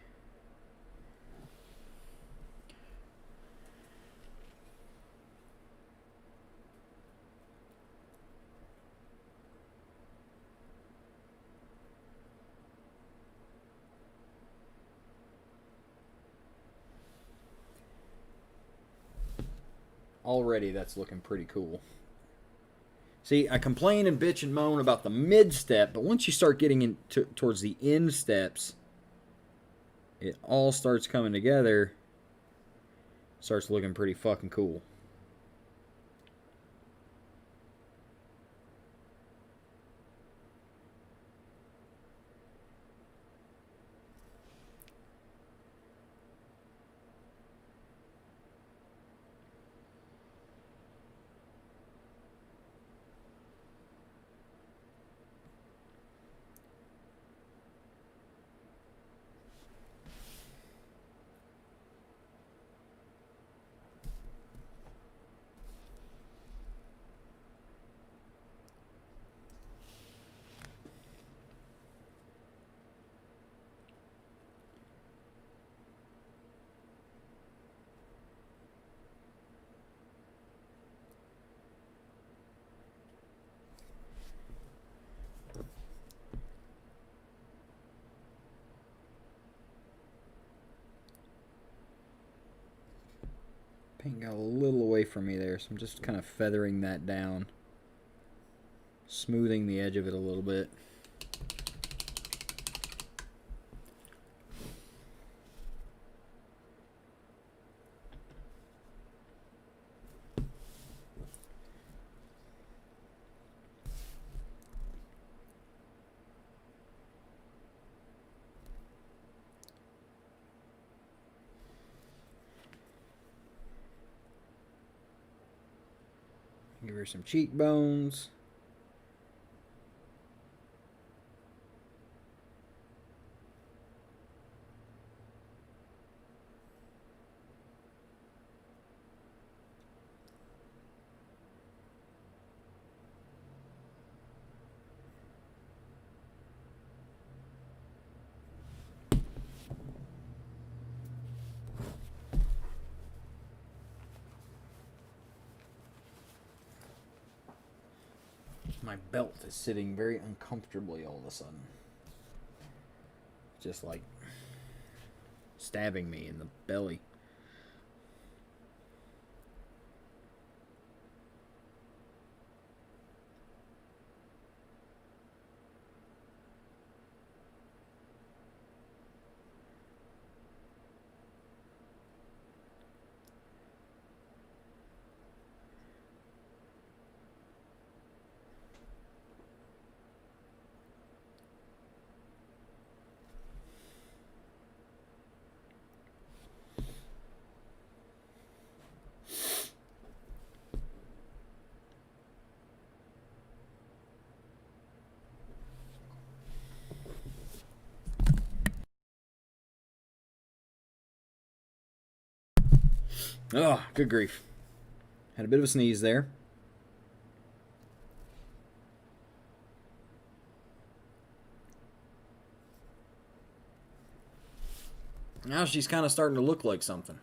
Already that's looking pretty cool. See, I complain and bitch and moan about the mid step, but once you start getting towards the end steps, it all starts coming together. Starts looking pretty fucking cool. Paint got a little away from me there, so I'm just kind of feathering that down. Smoothing the edge of it a little bit. Give her some cheekbones. My belt is sitting very uncomfortably all of a sudden. Just like stabbing me in the belly. Oh, good grief. Had a bit of a sneeze there. Now she's kind of starting to look like something.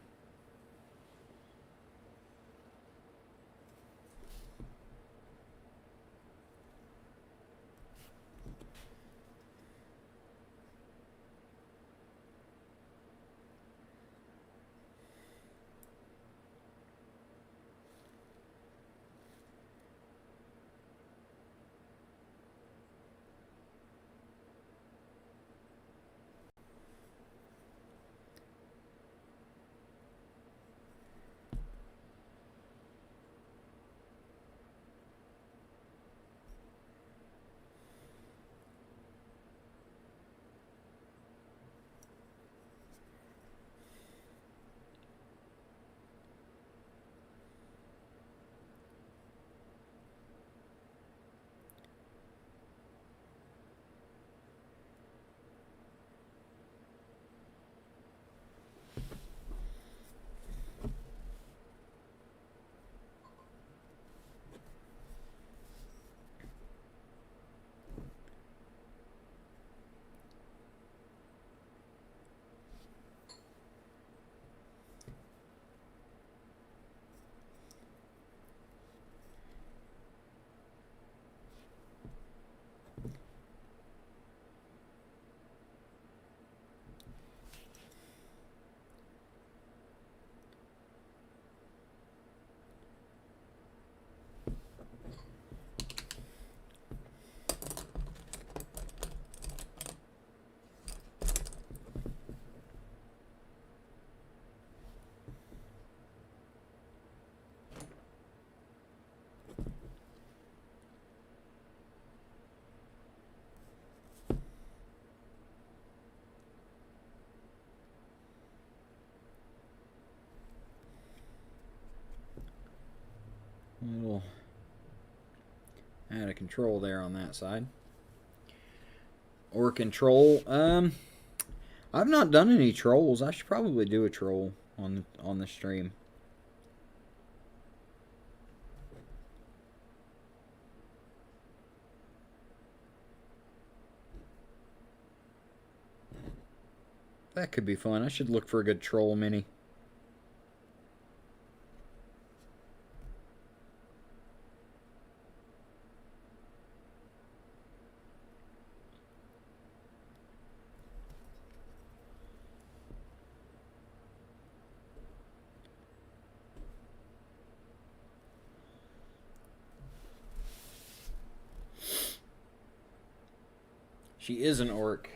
A little out of control there on that side. Or control. I've not done any trolls. I should probably do a troll on the stream. That could be fun. I should look for a good troll mini. She is an orc.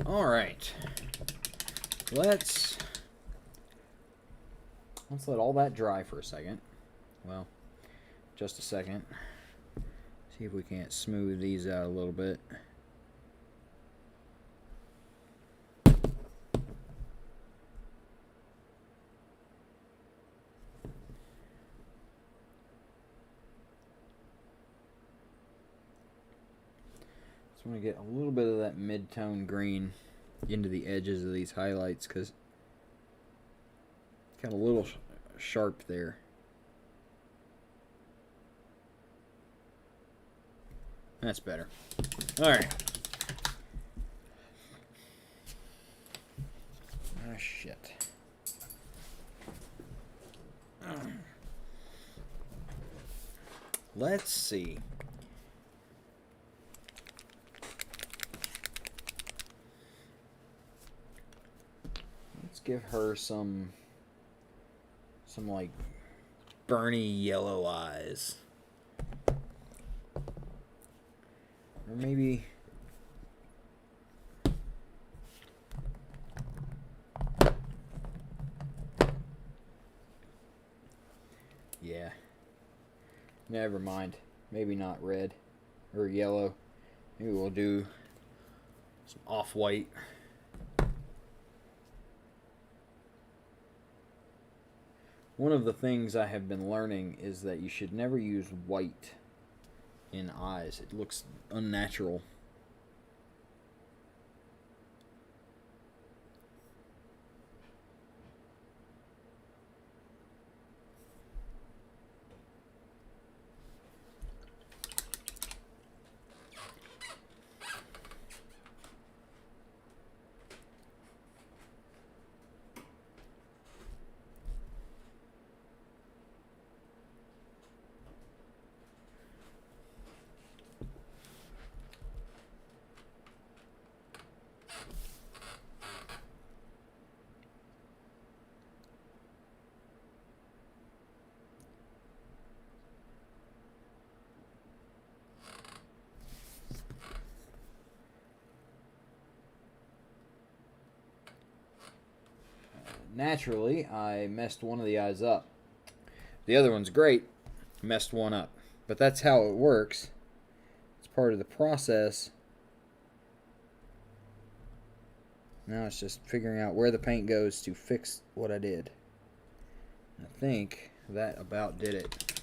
All right, let's let all that dry for a second. Well, just a second. See if we can't smooth these out a little bit. Just want to get a little bit of that mid-tone green into the edges of these highlights because it's got a little sharp there. That's better. All right. Ah, shit. Let's see. Let's give her some like burny yellow eyes. Or maybe yeah. Never mind. Maybe not red or yellow. Maybe we'll do some off-white. One of the things I have been learning is that you should never use white in eyes. It looks unnatural. Naturally, I messed one of the eyes up. The other one's great. Messed one up. But that's how it works. It's part of the process. Now it's just figuring out where the paint goes to fix what I did. I think that about did it.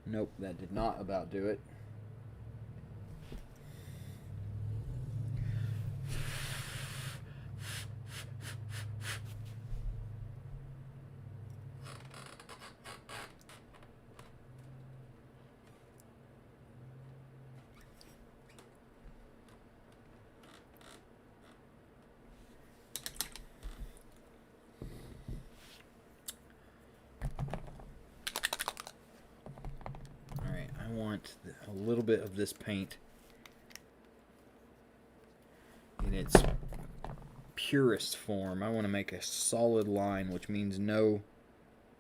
Nope, that did not about do it. want a little bit of this paint in its purest form. I want to make a solid line, which means no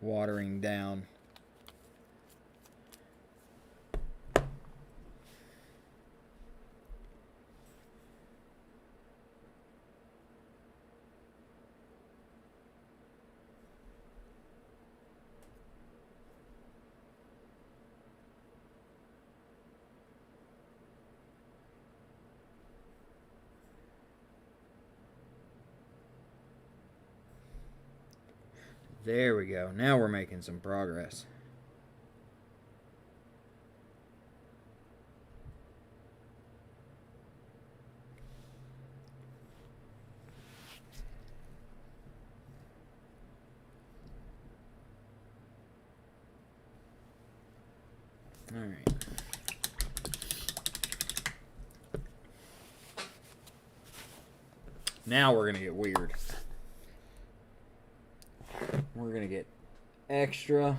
watering down. There we go. Now we're making some progress. All right. Now we're going to get weird. We're going to get extra.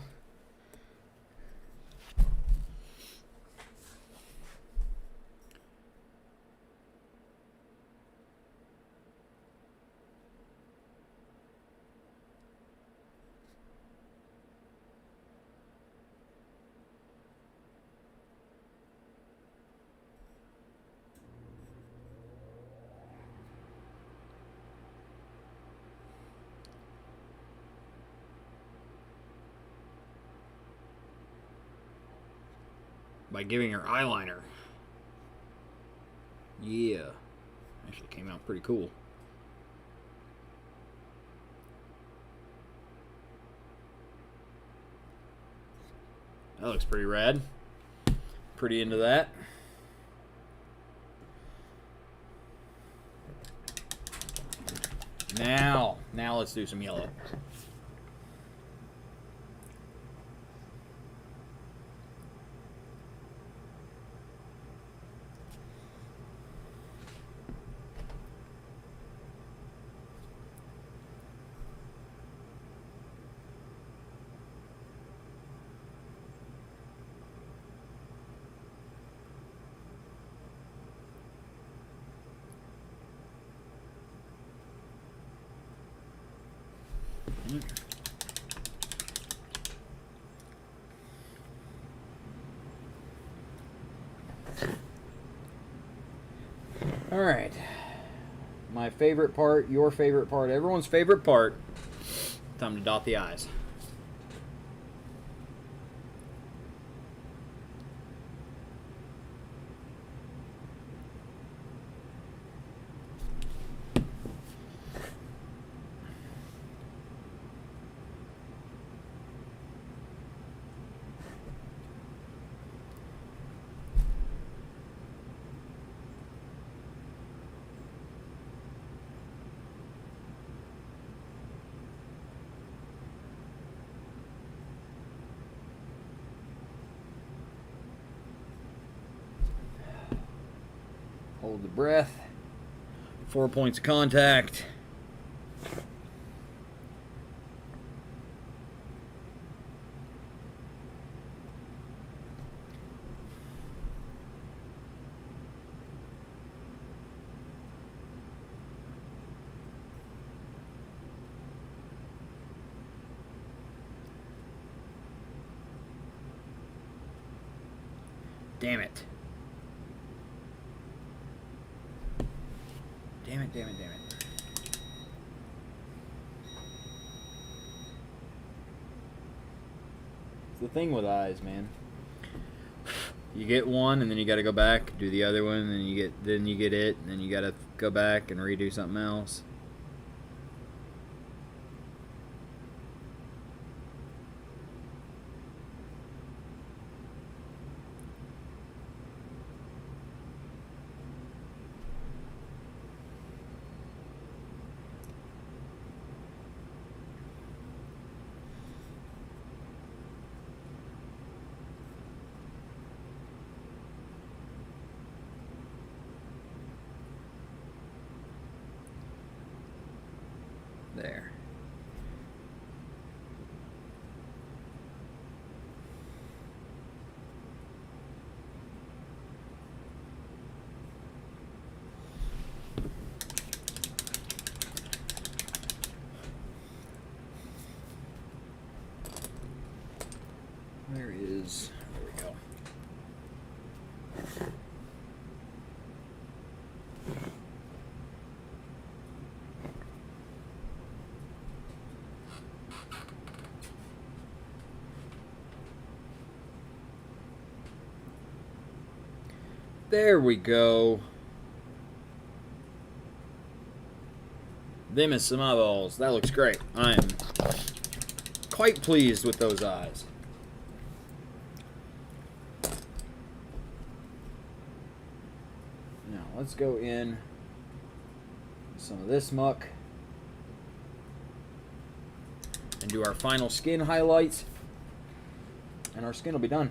By giving her eyeliner. Yeah. Actually came out pretty cool. That looks pretty rad. Pretty into that. Now let's do some yellow. All right. My favorite part, your favorite part, everyone's favorite part. Time to dot the I's. Hold the breath. 4 points of contact. Damn it. Damn it. It's the thing with eyes, man. You get one, and then you got to go back, do the other one, and then you get it, and then you got to go back and redo something else. Where is... There we go. There we go. Them is some eyeballs. That looks great. I am quite pleased with those eyes. Now, let's go in some of this muck and do our final skin highlights, and our skin will be done.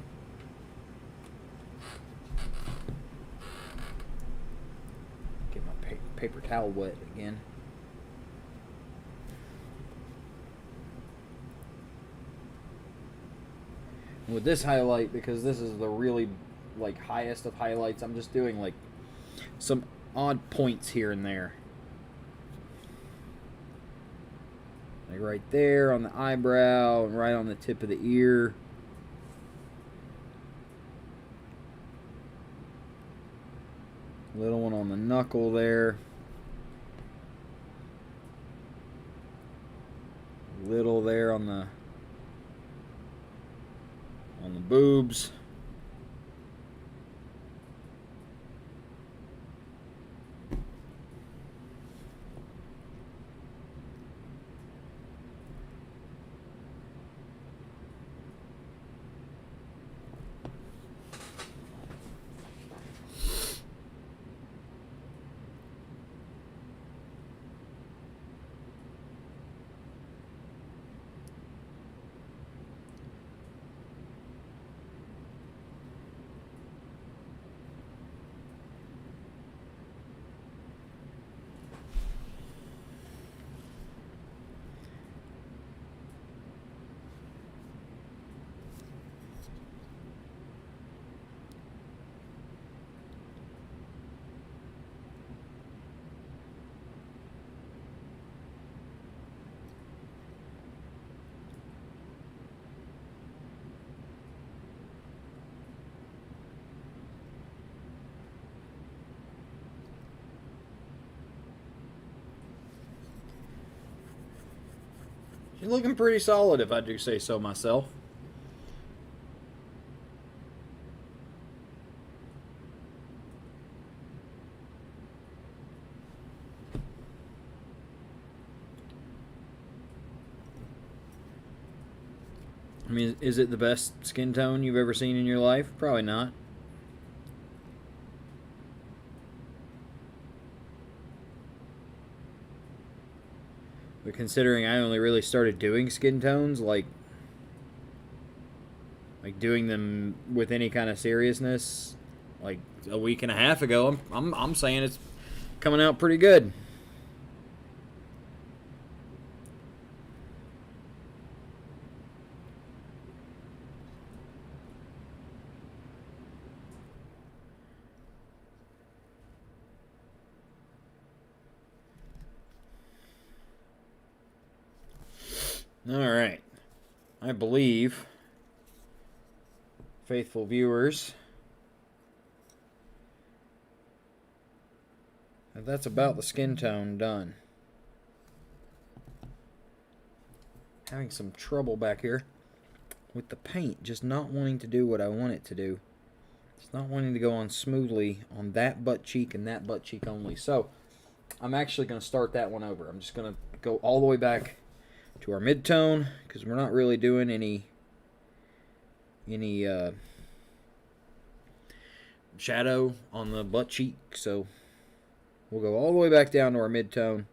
Get my paper towel wet again. And with this highlight, because this is the really like highest of highlights, I'm just doing like some odd points here and there. Like right there on the eyebrow and right on the tip of the ear. Little one on the knuckle there. Little there on the boobs. She's looking pretty solid, if I do say so myself. I mean, is it the best skin tone you've ever seen in your life? Probably not. But considering I only really started doing skin tones, like doing them with any kind of seriousness, like a week and a half ago, I'm saying it's coming out pretty good. All right. I believe, faithful viewers, that's about the skin tone done. Having some trouble back here with the paint just not wanting to do what I want it to do. It's not wanting to go on smoothly on that butt cheek and that butt cheek only. So I'm actually going to start that one over. I'm just going to go all the way back to our mid-tone because we're not really doing any shadow on the butt cheek. So we'll go all the way back down to our mid-tone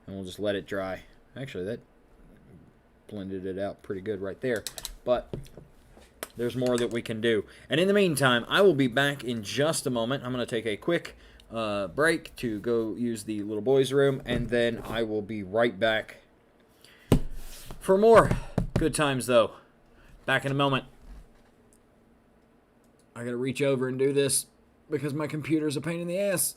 and we'll just let it dry. Actually, that blended it out pretty good right there. But there's more that we can do. And in the meantime, I will be back in just a moment. I'm going to take a quick break to go use the little boys' room, and then I will be right back for more good times, though. Back in a moment. I got to reach over and do this because my computer's a pain in the ass.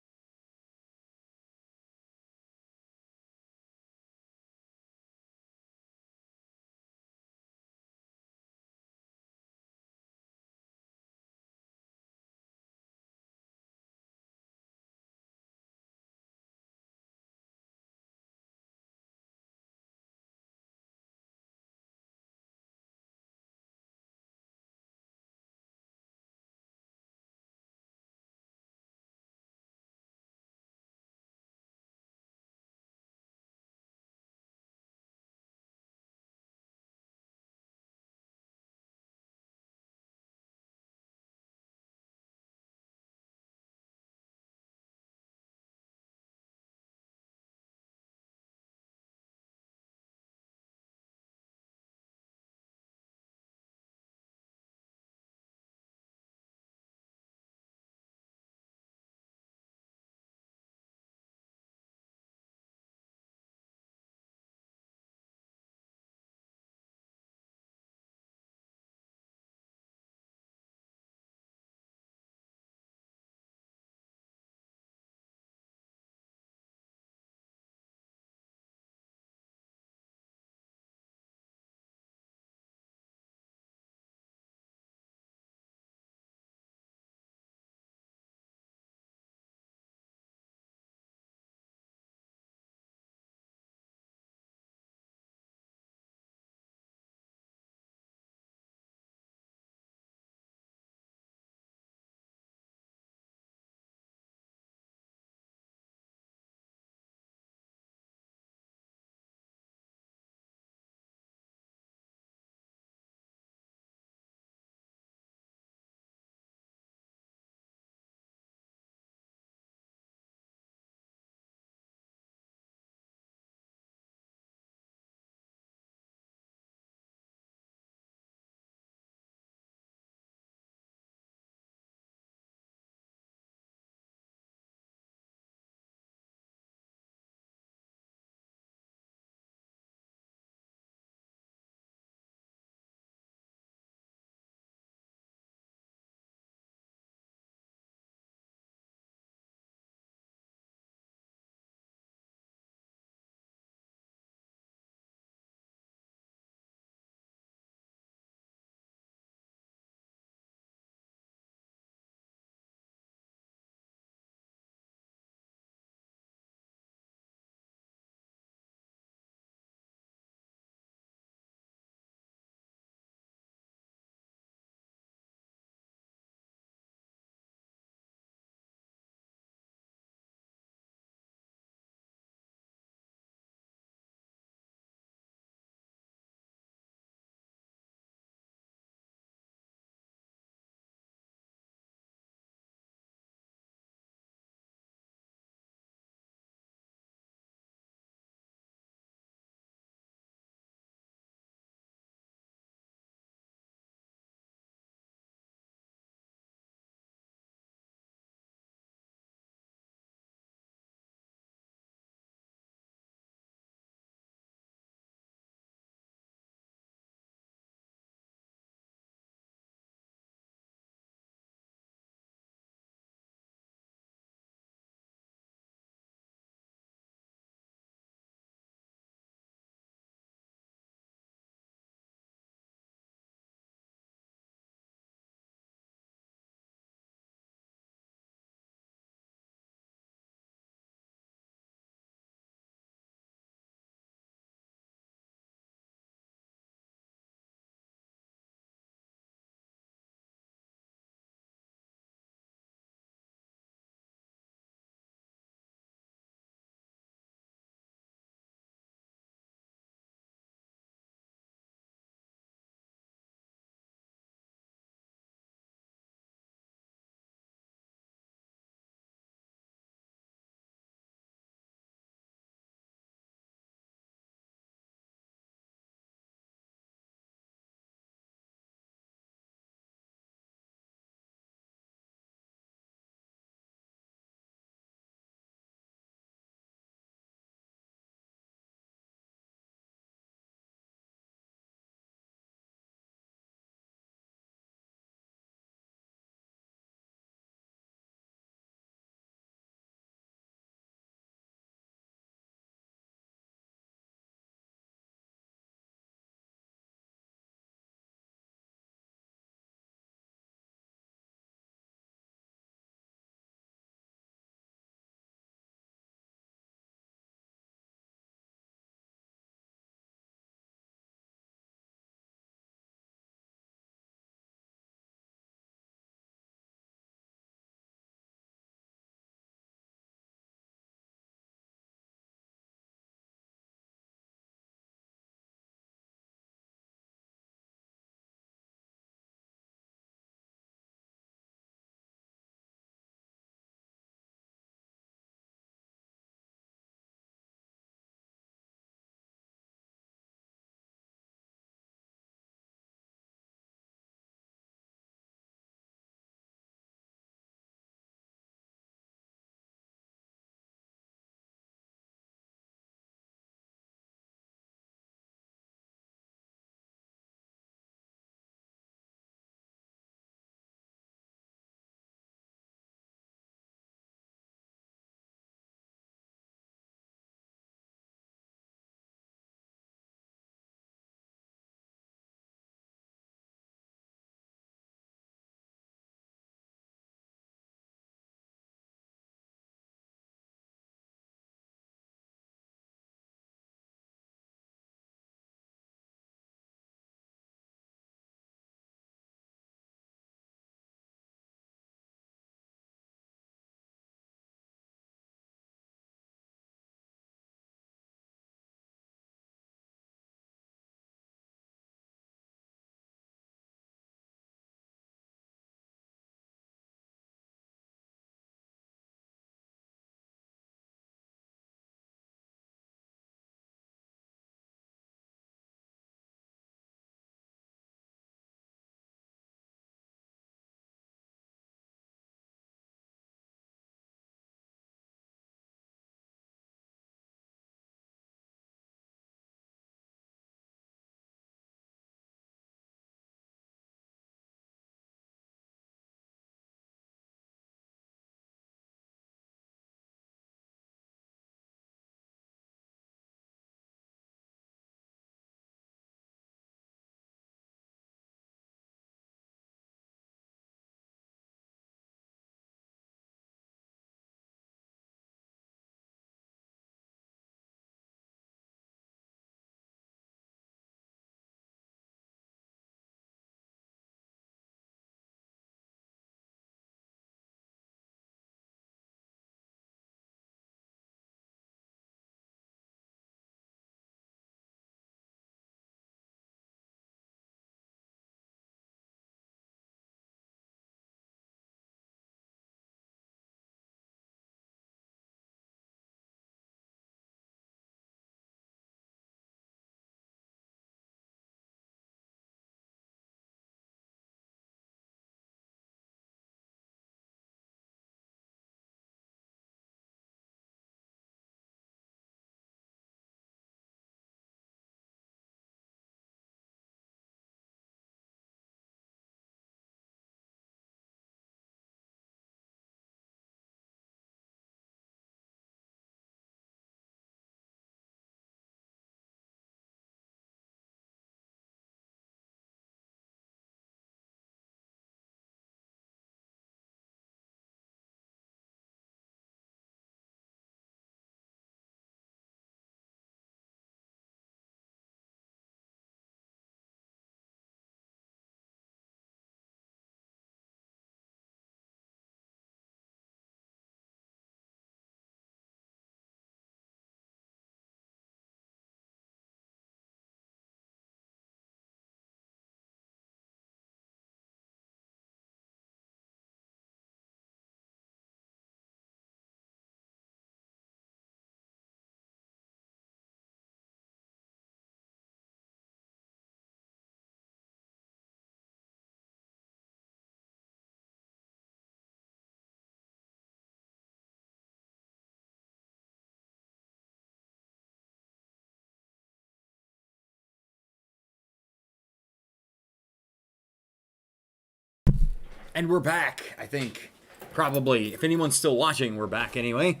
And we're back, I think. Probably. If anyone's still watching, we're back anyway.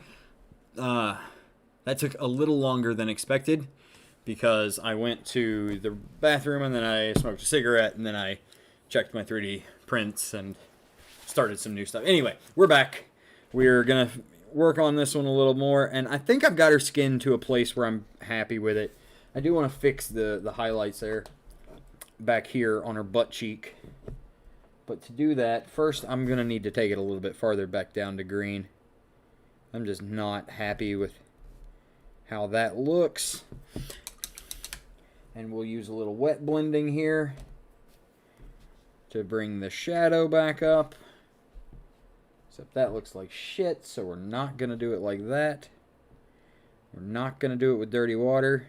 That took a little longer than expected because I went to the bathroom and then I smoked a cigarette and then I checked my 3D prints and started some new stuff. Anyway, we're back. We're going to work on this one a little more, and I think I've got her skin to a place where I'm happy with it. I do want to fix the highlights there back here on her butt cheek. But to do that, first I'm going to need to take it a little bit farther back down to green. I'm just not happy with how that looks. And we'll use a little wet blending here to bring the shadow back up. Except that looks like shit, so we're not going to do it like that. We're not going to do it with dirty water.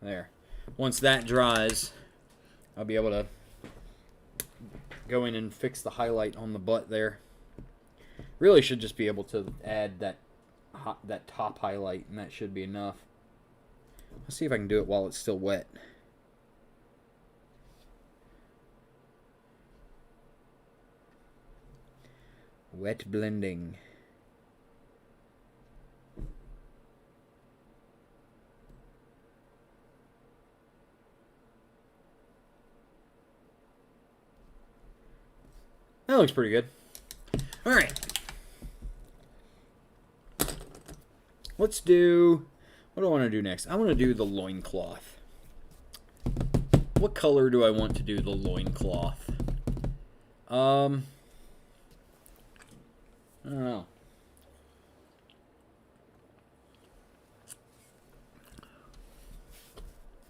There. Once that dries, I'll be able to go in and fix the highlight on the butt there. Really should just be able to add that top highlight, and that should be enough. Let's see if I can do it while it's still wet. Wet blending. That looks pretty good. All right. Let's do... What do I want to do next? I want to do the loincloth. What color do I want to do the loincloth? I don't know.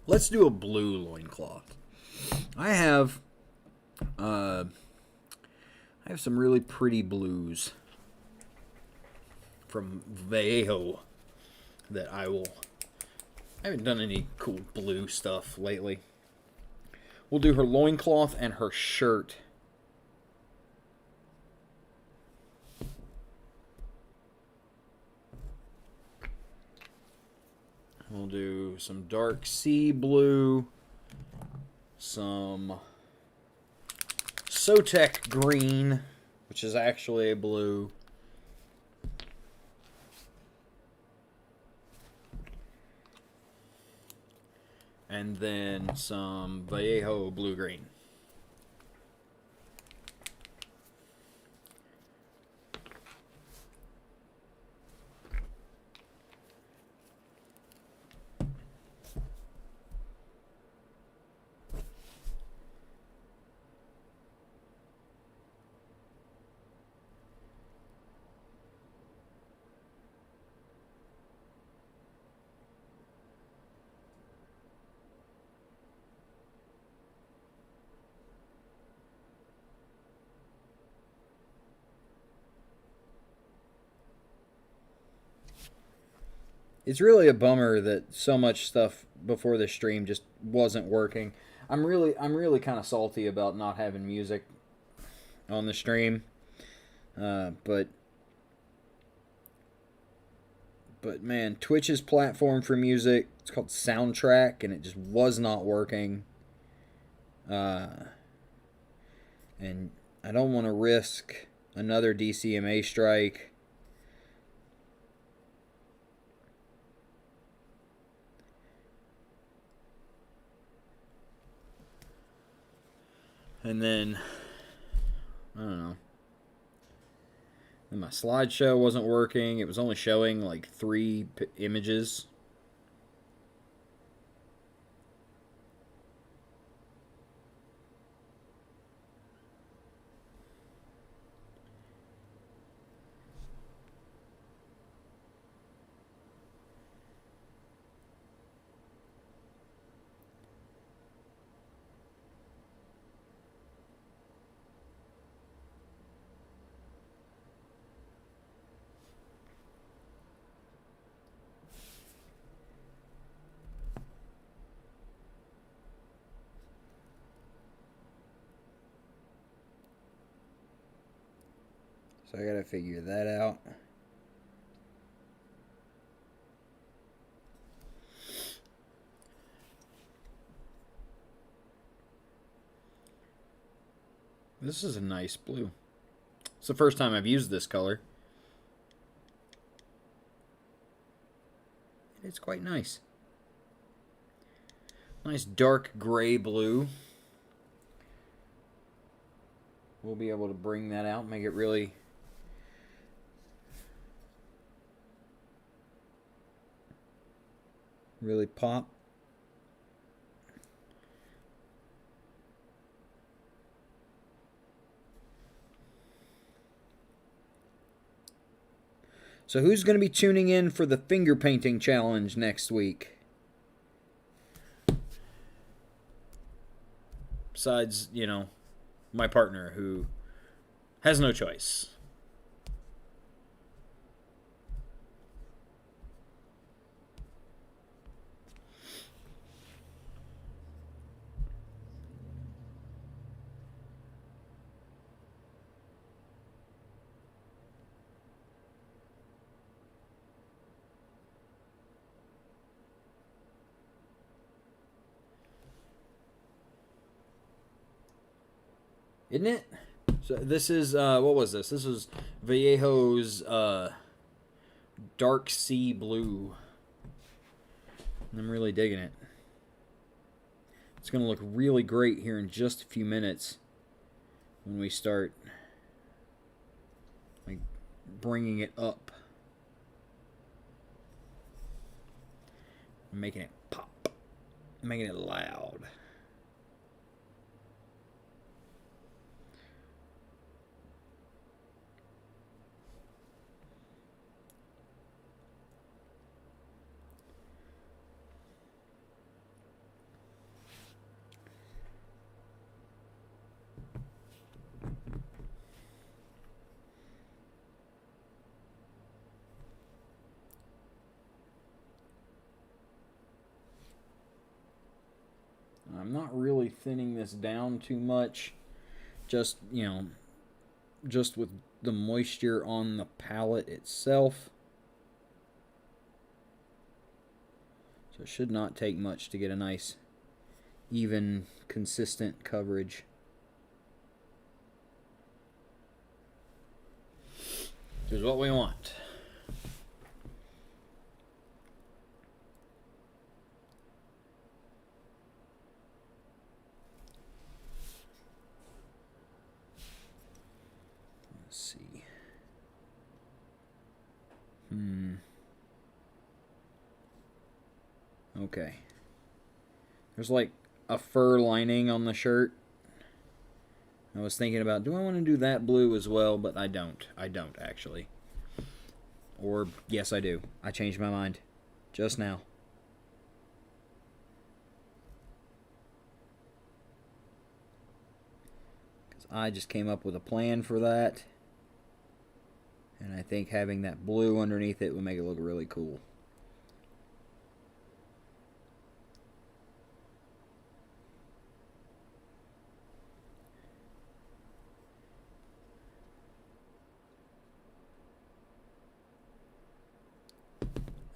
Let's do a blue loincloth. I have some really pretty blues from Vallejo that I haven't done any cool blue stuff lately. We'll do her loincloth and her shirt. We'll do some dark sea blue, some Sotek green, which is actually a blue, and then some Vallejo blue-green. It's really a bummer that so much stuff before the stream just wasn't working. I'm really kind of salty about not having music on the stream, but man, Twitch's platform for music, it's called Soundtrack, and it just was not working. And I don't want to risk another DCMA strike. And then, I don't know. And my slideshow wasn't working. It was only showing like 3 images. So I gotta figure that out. This is a nice blue. It's the first time I've used this color. It's quite nice. Nice dark gray blue. We'll be able to bring that out, make it really pop. So who's going to be tuning in for the finger painting challenge next week? Besides, you know, my partner who has no choice. Isn't it? So this is, what was this? This was Vallejo's Dark Sea Blue. I'm really digging it. It's going to look really great here in just a few minutes when we start like bringing it up. Making it pop. Making it loud. I'm not really thinning this down too much. Just, you know, just with the moisture on the palette itself. So it should not take much to get a nice, even, consistent coverage. Which is what we want. See. Okay. There's like a fur lining on the shirt. I was thinking about, do I want to do that blue as well? But I don't. I don't, actually. Or, yes, I do. I changed my mind just now. Because I just came up with a plan for that. And I think having that blue underneath it would make it look really cool.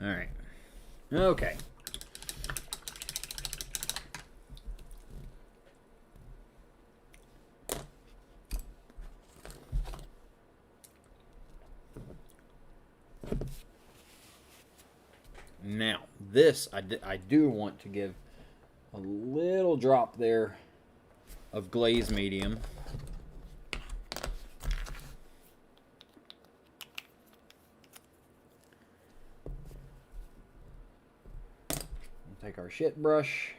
All right. Okay. Now, this, I do want to give a little drop there of glaze medium. We'll take our shit brush,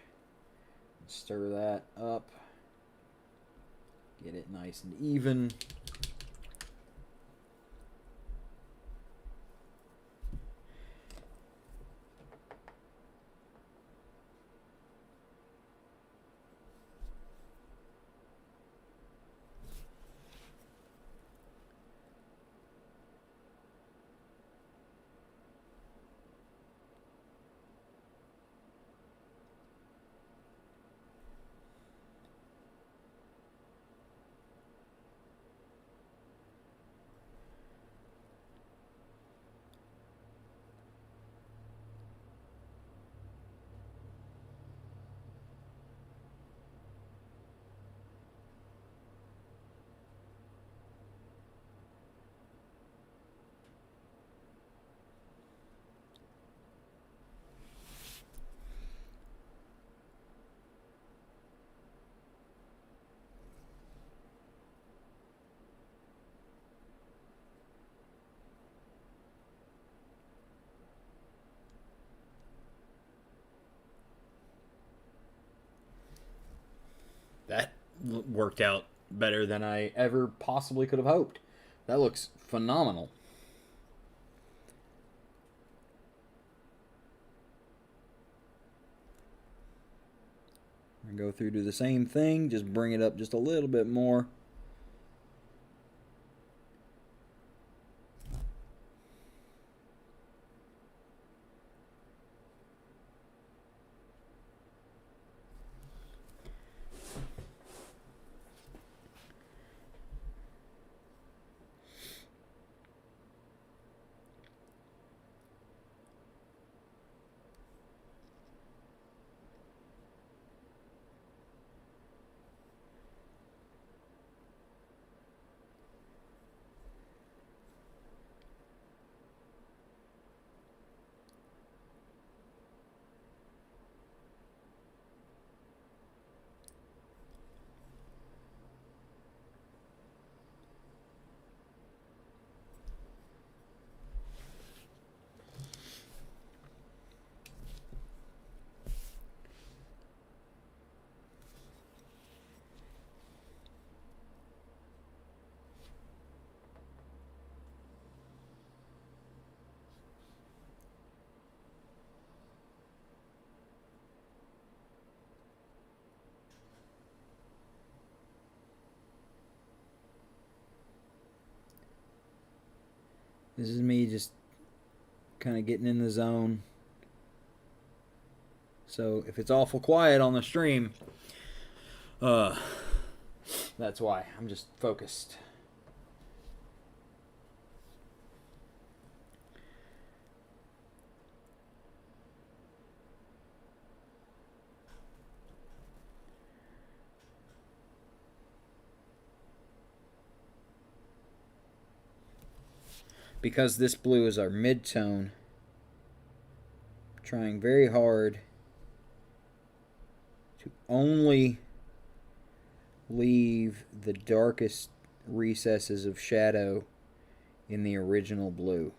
stir that up, get it nice and even. worked out better than I ever possibly could have hoped. That looks phenomenal. Go through, do the same thing, just bring it up just a little bit more. This is me just kind of getting in the zone. So if it's awful quiet on the stream, that's why. I'm just focused. Because this blue is our mid-tone, trying very hard to only leave the darkest recesses of shadow in the original blue.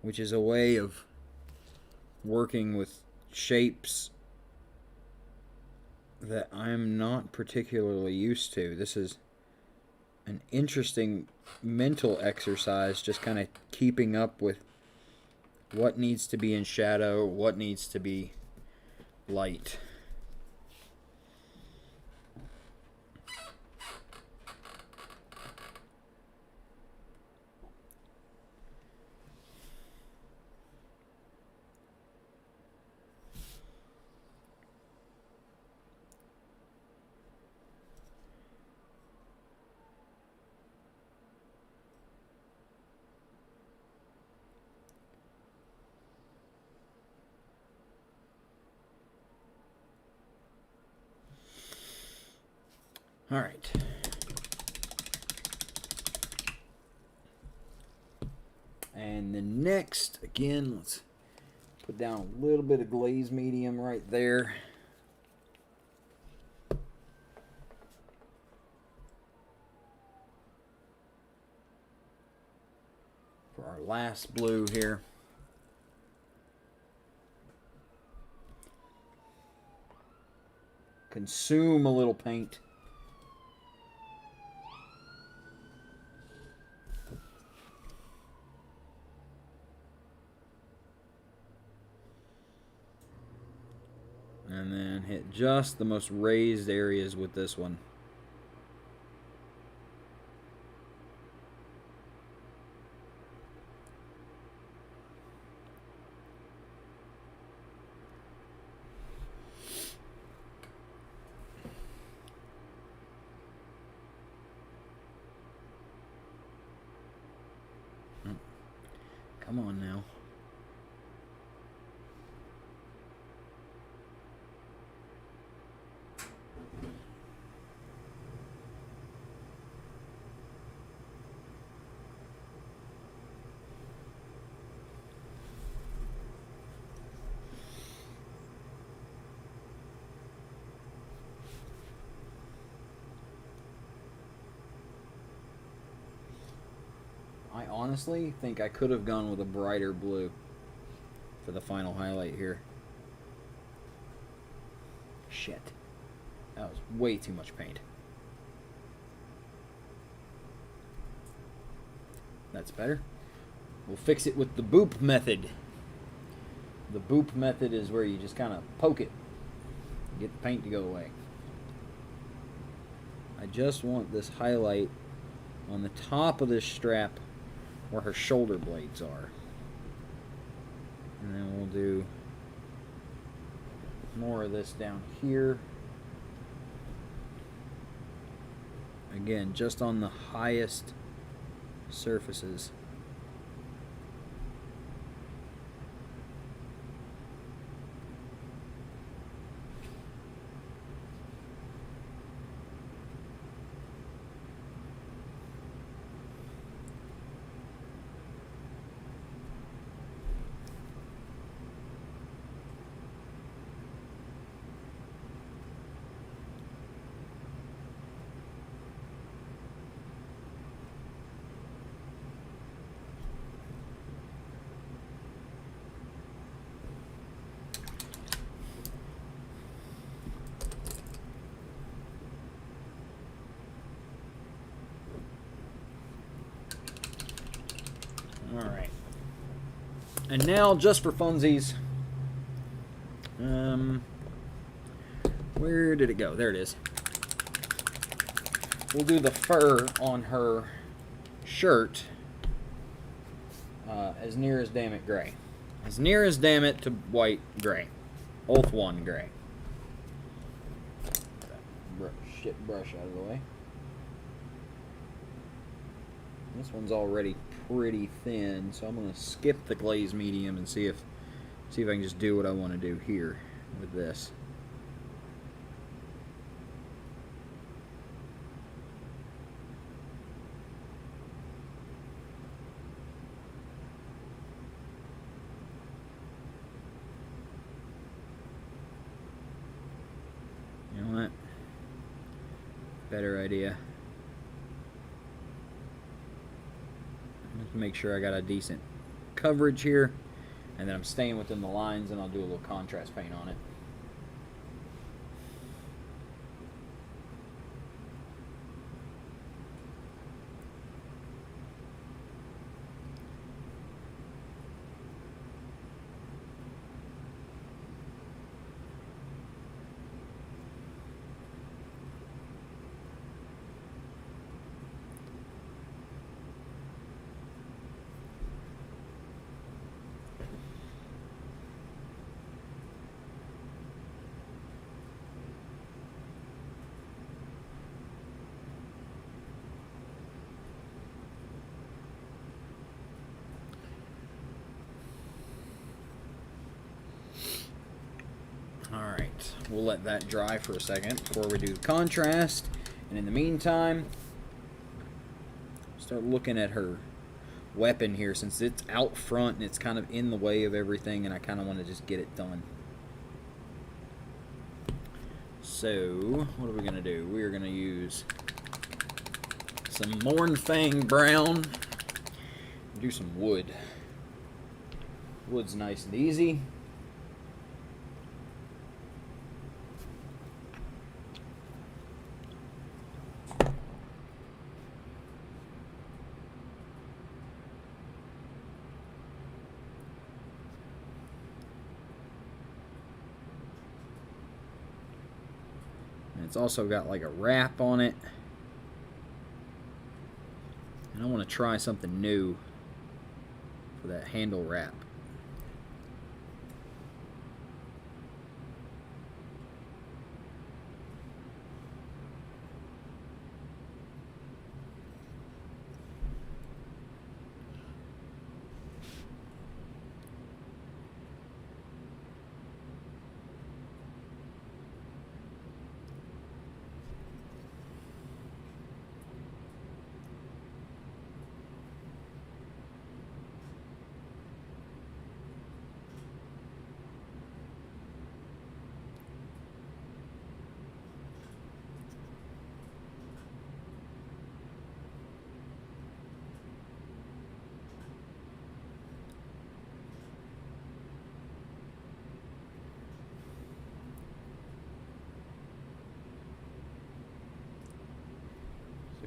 Which is a way of working with shapes that I'm not particularly used to. This is an interesting mental exercise, just kind of keeping up with what needs to be in shadow, what needs to be light. All right. And then next, again, let's put down a little bit of glaze medium right there. For our last blue here. Consume a little paint. And then hit just the most raised areas with this one. Come on now. honestly think I could have gone with a brighter blue for the final highlight here. Shit. That was way too much paint. That's better. We'll fix it with the boop method. The boop method is where you just kind of poke it. Get the paint to go away. I just want this highlight on the top of this strap where her shoulder blades are. And then we'll do more of this down here. Again, just on the highest surfaces. Alright. And now, just for funsies, where did it go? There it is. We'll do the fur on her shirt as near as damn it gray. As near as damn it to white gray. Both one gray. Shit brush out of the way. This one's already pretty thin, so I'm going to skip the glaze medium and see if I can just do what I want to do here with this. You know what? Better idea. Just make sure I got a decent coverage here, and then I'm staying within the lines, and I'll do a little contrast paint on it. Alright, we'll let that dry for a second before we do the contrast. And in the meantime, start looking at her weapon here, since it's out front and it's kind of in the way of everything, and I kind of want to just get it done. So, what are we going to do? We're going to use some Mournfang Brown. Do some wood. Wood's nice and easy. It's also got like a wrap on it. And I want to try something new for that handle wrap.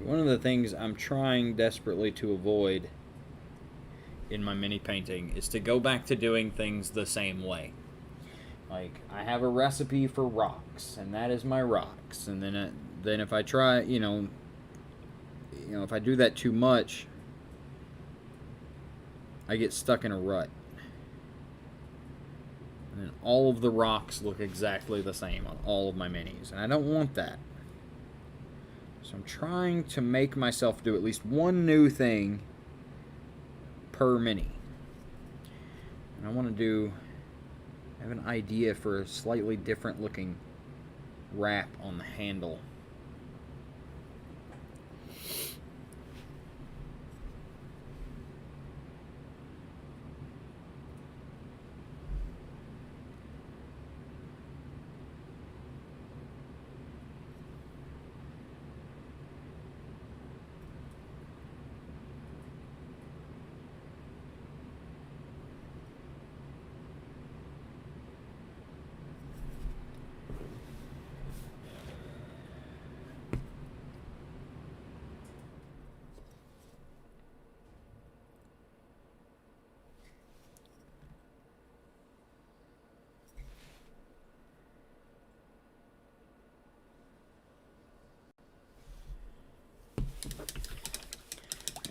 One of the things I'm trying desperately to avoid in my mini painting is to go back to doing things the same way. Like, I have a recipe for rocks, and that is my rocks. And then if I try, if I do that too much, I get stuck in a rut. And then all of the rocks look exactly the same on all of my minis, and I don't want that. So I'm trying to make myself do at least one new thing per mini. And I want to I have an idea for a slightly different looking wrap on the handle.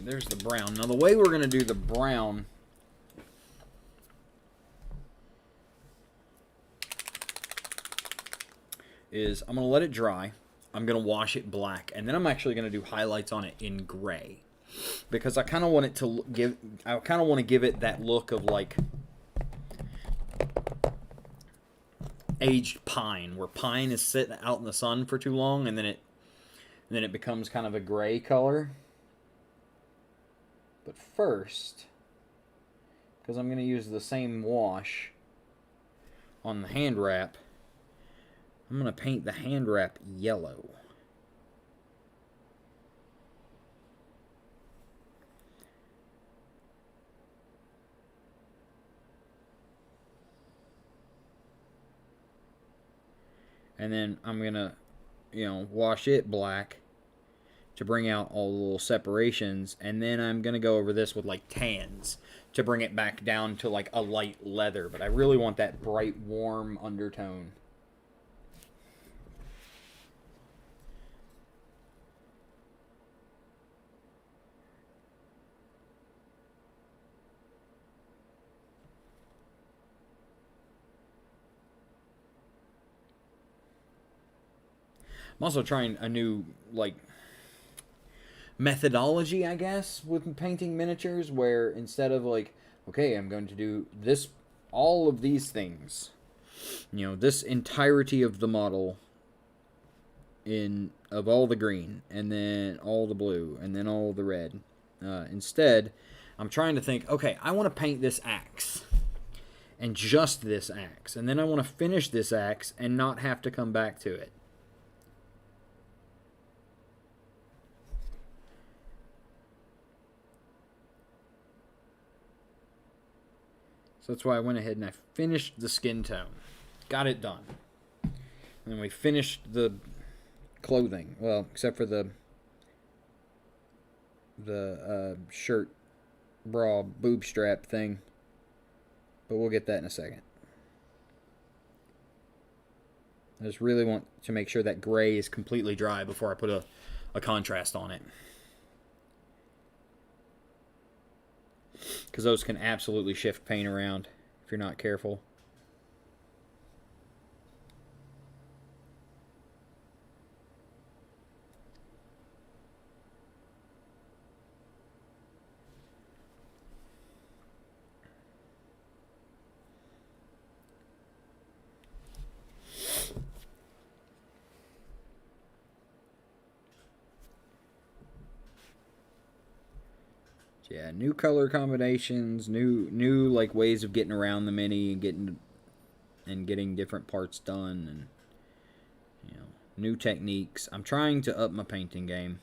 There's the brown. Now the way we're going to do the brown is I'm going to let it dry. I'm going to wash it black, and then I'm actually going to do highlights on it in gray, because I kind of want it to give it that look of like aged pine, where pine is sitting out in the sun for too long, and then it becomes kind of a gray color. But first, because I'm going to use the same wash on the hand wrap, I'm going to paint the hand wrap yellow. And then I'm going to, wash it black to bring out all the little separations, and then I'm going to go over this with like tans to bring it back down to like a light leather, but I really want that bright warm undertone. I'm also trying a new methodology, I guess, with painting miniatures, where instead of like, okay, I'm going to do this, all of these things, this entirety of the model of all the green, and then all the blue, and then all the red. Instead, I'm trying to think, okay, I want to paint this axe, and just this axe, and then I want to finish this axe and not have to come back to it. So that's why I went ahead and I finished the skin tone. Got it done. And then we finished the clothing. Well, except for the shirt, bra, boob strap thing. But we'll get that in a second. I just really want to make sure that gray is completely dry before I put a contrast on it. Because those can absolutely shift paint around if you're not careful. Yeah, new color combinations, new like ways of getting around the mini and getting different parts done, and new techniques. I'm trying to up my painting game.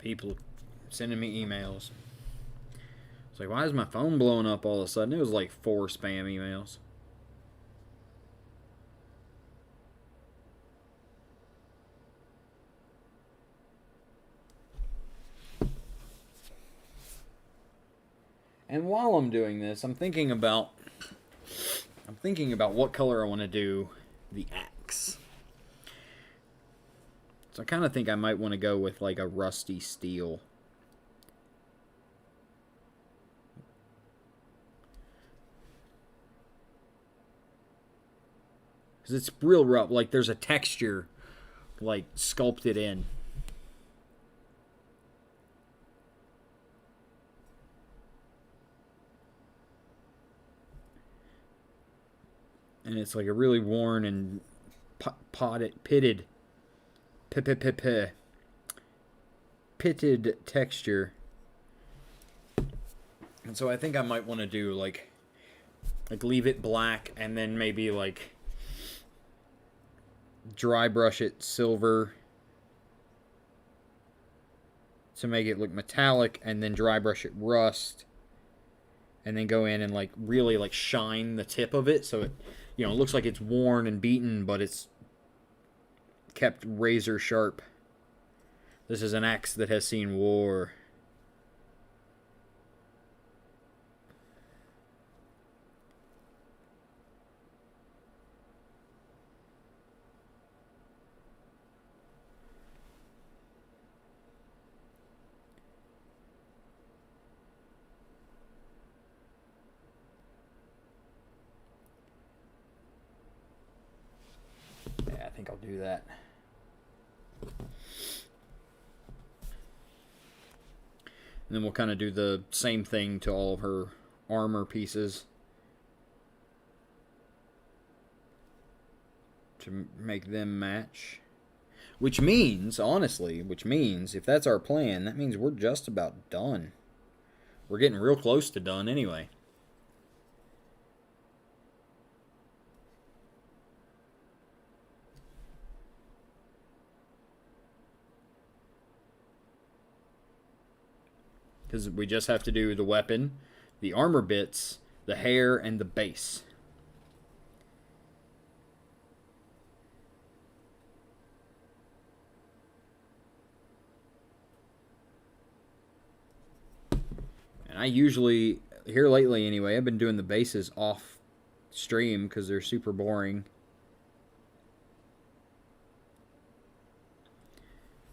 People sending me emails. It's like, why is my phone blowing up all of a sudden? It was like 4 spam emails. And while I'm doing this, I'm thinking about what color I want to do the axe. So I kind of think I might want to go with like a rusty steel. Because it's real rough. Like there's a texture like sculpted in. And it's like a really worn and pitted texture. And so I think I might want to do like leave it black and then maybe like dry brush it silver to make it look metallic, and then dry brush it rust, and then go in and like really like shine the tip of it so it, you know, it looks like it's worn and beaten, but it's kept razor sharp. This is an axe that has seen war. Yeah, I think I'll do that. And then we'll kind of do the same thing to all of her armor pieces to make them match. Which means, honestly, if that's our plan, that means we're just about done. We're getting real close to done anyway. Because we just have to do the weapon, the armor bits, the hair, and the base. And I usually, here lately anyway, I've been doing the bases off stream because they're super boring.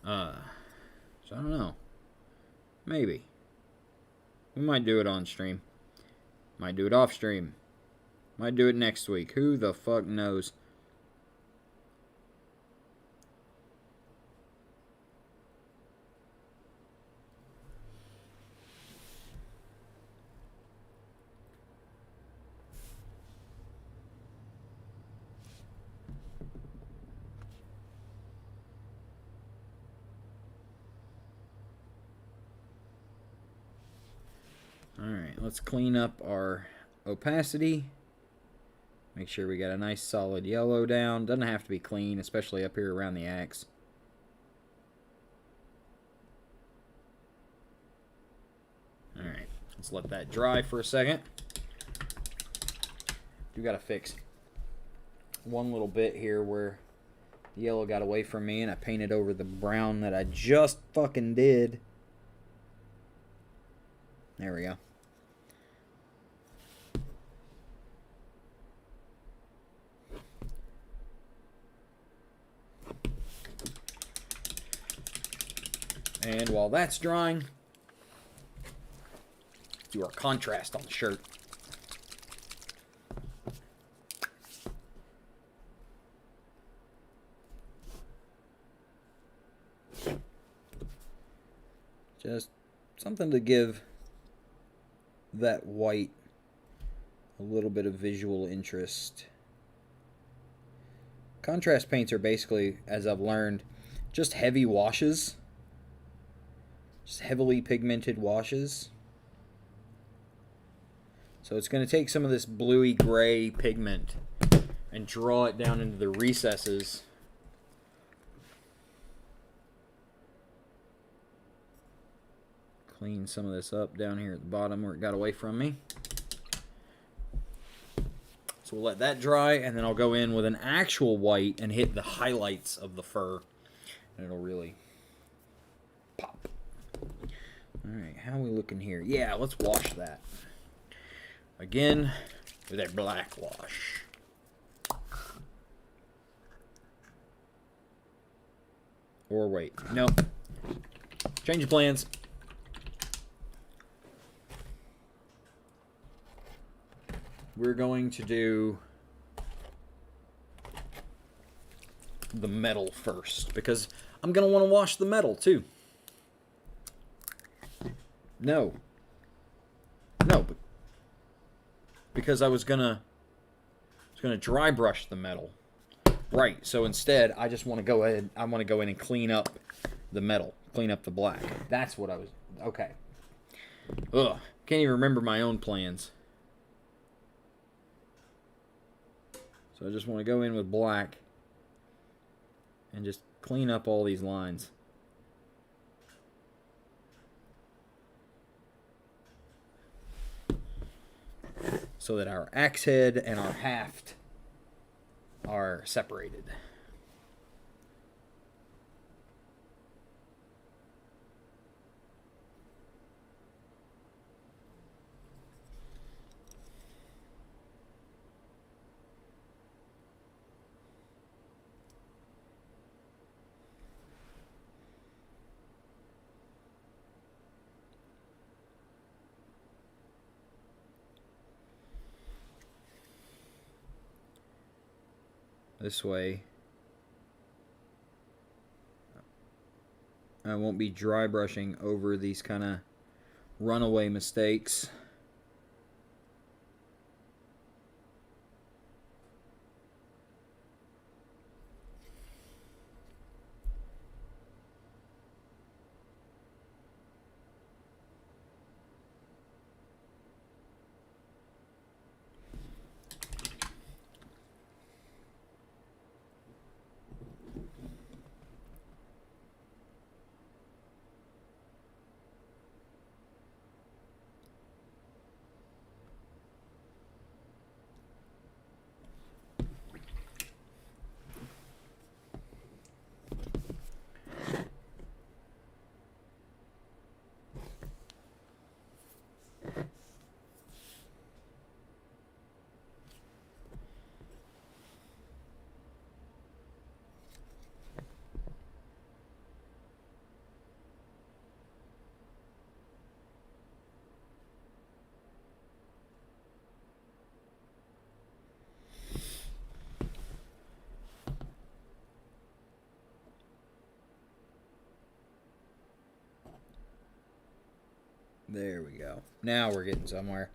So I don't know. Maybe. We might do it on stream. Might do it off stream. Might do it next week. Who the fuck knows? Alright, let's clean up our opacity. Make sure we got a nice solid yellow down. Doesn't have to be clean, especially up here around the axe. Alright, let's let that dry for a second. Do gotta fix one little bit here where the yellow got away from me and I painted over the brown that I just fucking did. There we go. And while that's drying, do our contrast on the shirt. Just something to give that white a little bit of visual interest. Contrast paints are basically, as I've learned, just heavy washes. Just heavily pigmented washes. So it's going to take some of this bluey gray pigment and draw it down into the recesses. clean some of this up down here at the bottom where it got away from me. So we'll let that dry, and then I'll go in with an actual white and hit the highlights of the fur. And it'll really pop. Alright, how are we looking here? Yeah, let's wash that. Again, with a black wash. Or wait, nope. Change of plans. We're going to do the metal first, because I'm going to want to wash the metal too. No, because I was gonna dry brush the metal. Right, so instead I just want to go ahead, I want to go in and clean up the metal, clean up the black. That's what I was, okay. Ugh, can't even remember my own plans. So I just want to go in with black and just clean up all these lines. So that our axe head and our haft are separated. This way, I won't be dry brushing over these kind of runaway mistakes. There we go. Now we're getting somewhere.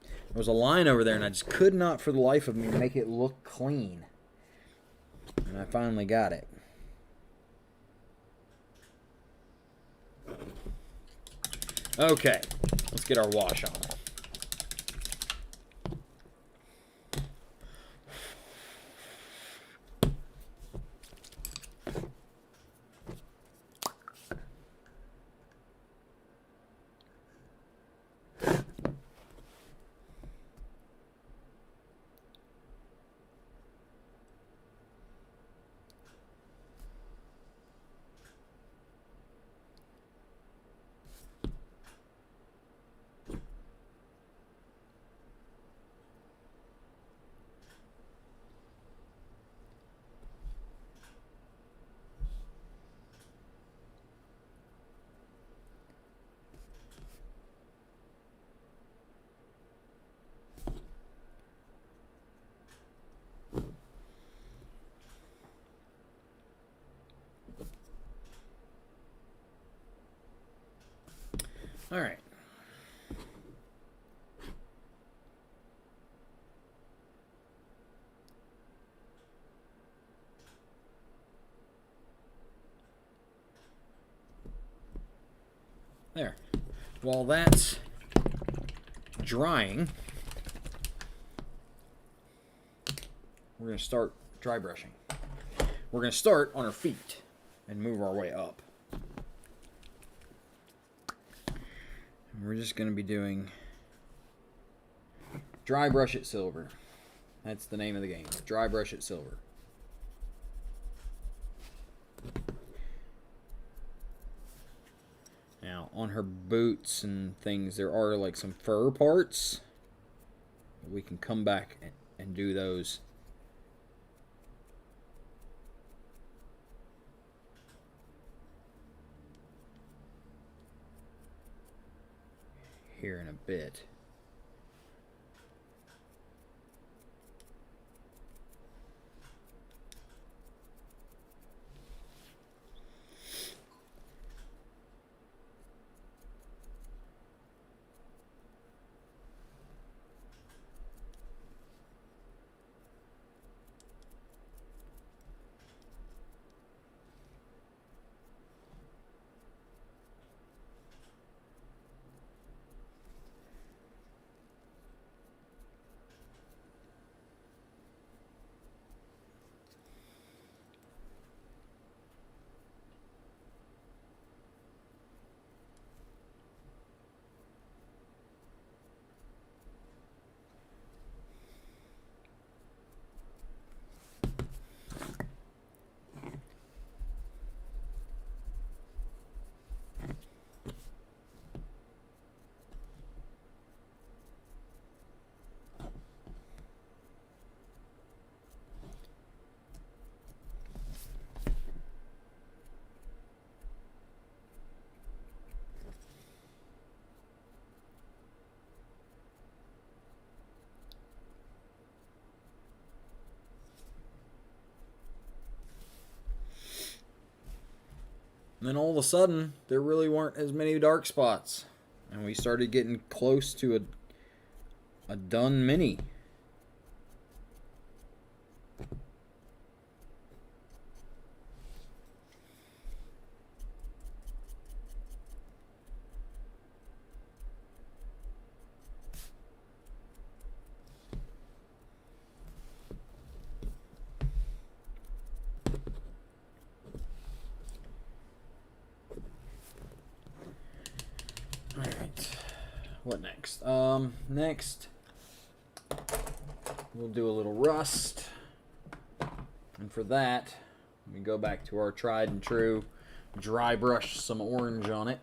There was a line over there, and I just could not, for the life of me, make it look clean. And I finally got it. Okay, let's get our wash on. All right. There. While that's drying, we're going to start dry brushing. We're going to start on our feet and move our way up. We're just going to be doing Dry Brush It Silver. That's the name of the game. Dry Brush It Silver. Now, on her boots and things, there are like some fur parts. We can come back and do those. Here in a bit. And then all of a sudden, there really weren't as many dark spots. And we started getting close to a done mini. What next? Next, we'll do a little rust. And for that, we go back to our tried and true dry brush some orange on it.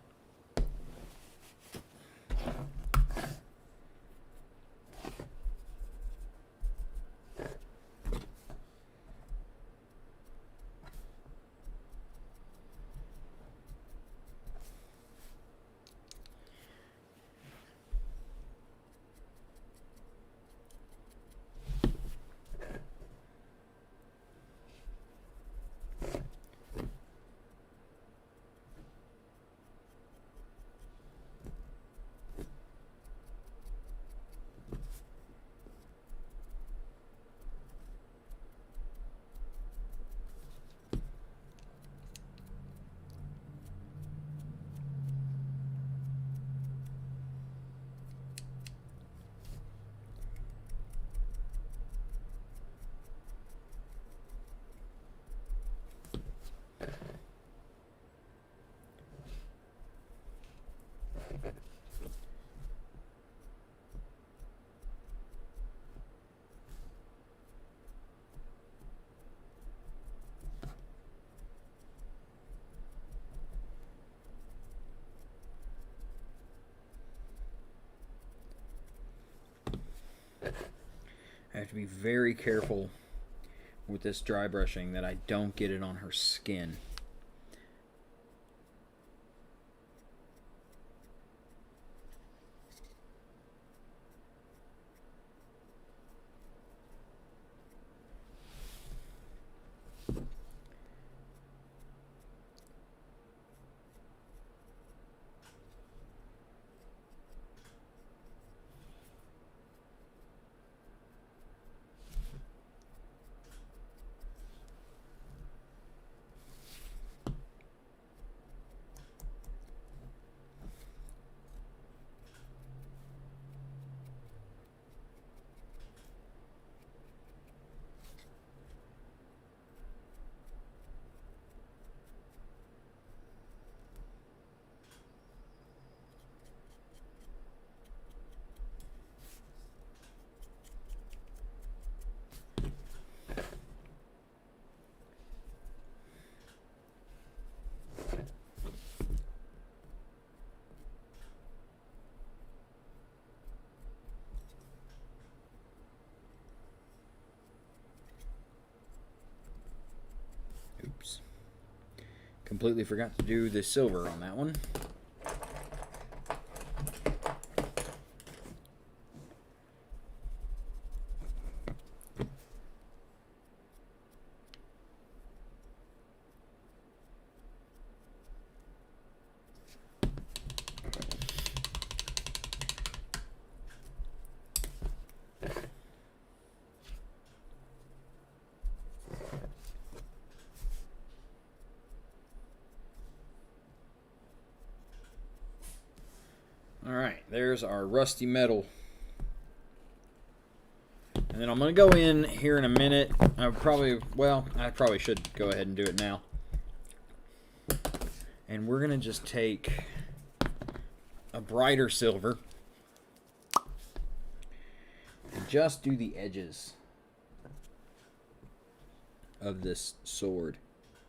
I have to be very careful with this dry brushing that I don't get it on her skin. Completely forgot to do the silver on that one. Alright, there's our rusty metal. And then I'm going to go in here in a minute. I probably should go ahead and do it now. And we're going to just take a brighter silver and just do the edges of this sword,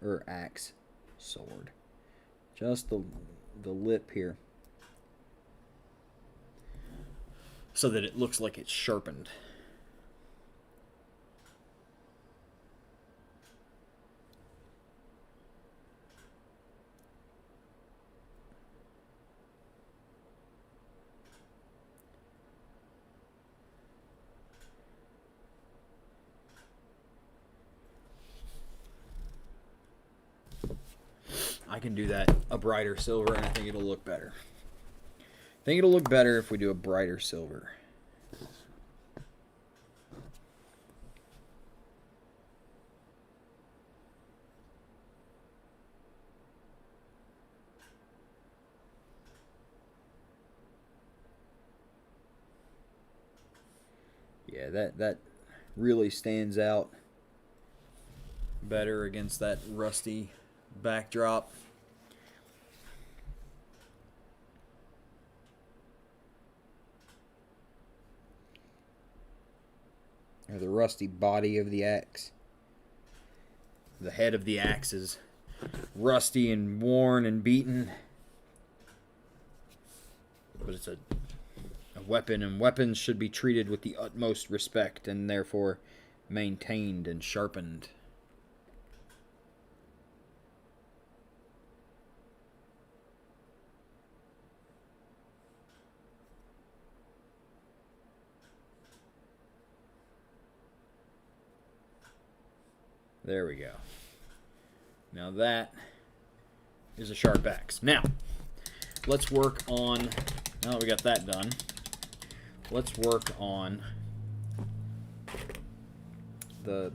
or axe, sword. Just the lip here, so that it looks like it's sharpened. I can do that a brighter silver, and I think it'll look better. I think it'll look better if we do a brighter silver. Yeah, that really stands out better against that rusty backdrop. Or the rusty body of the axe. The head of the axe is rusty and worn and beaten. But it's a weapon, and weapons should be treated with the utmost respect and therefore maintained and sharpened. There we go. Now that is a sharp axe. Now, let's work on, now that we got that done, let's work on the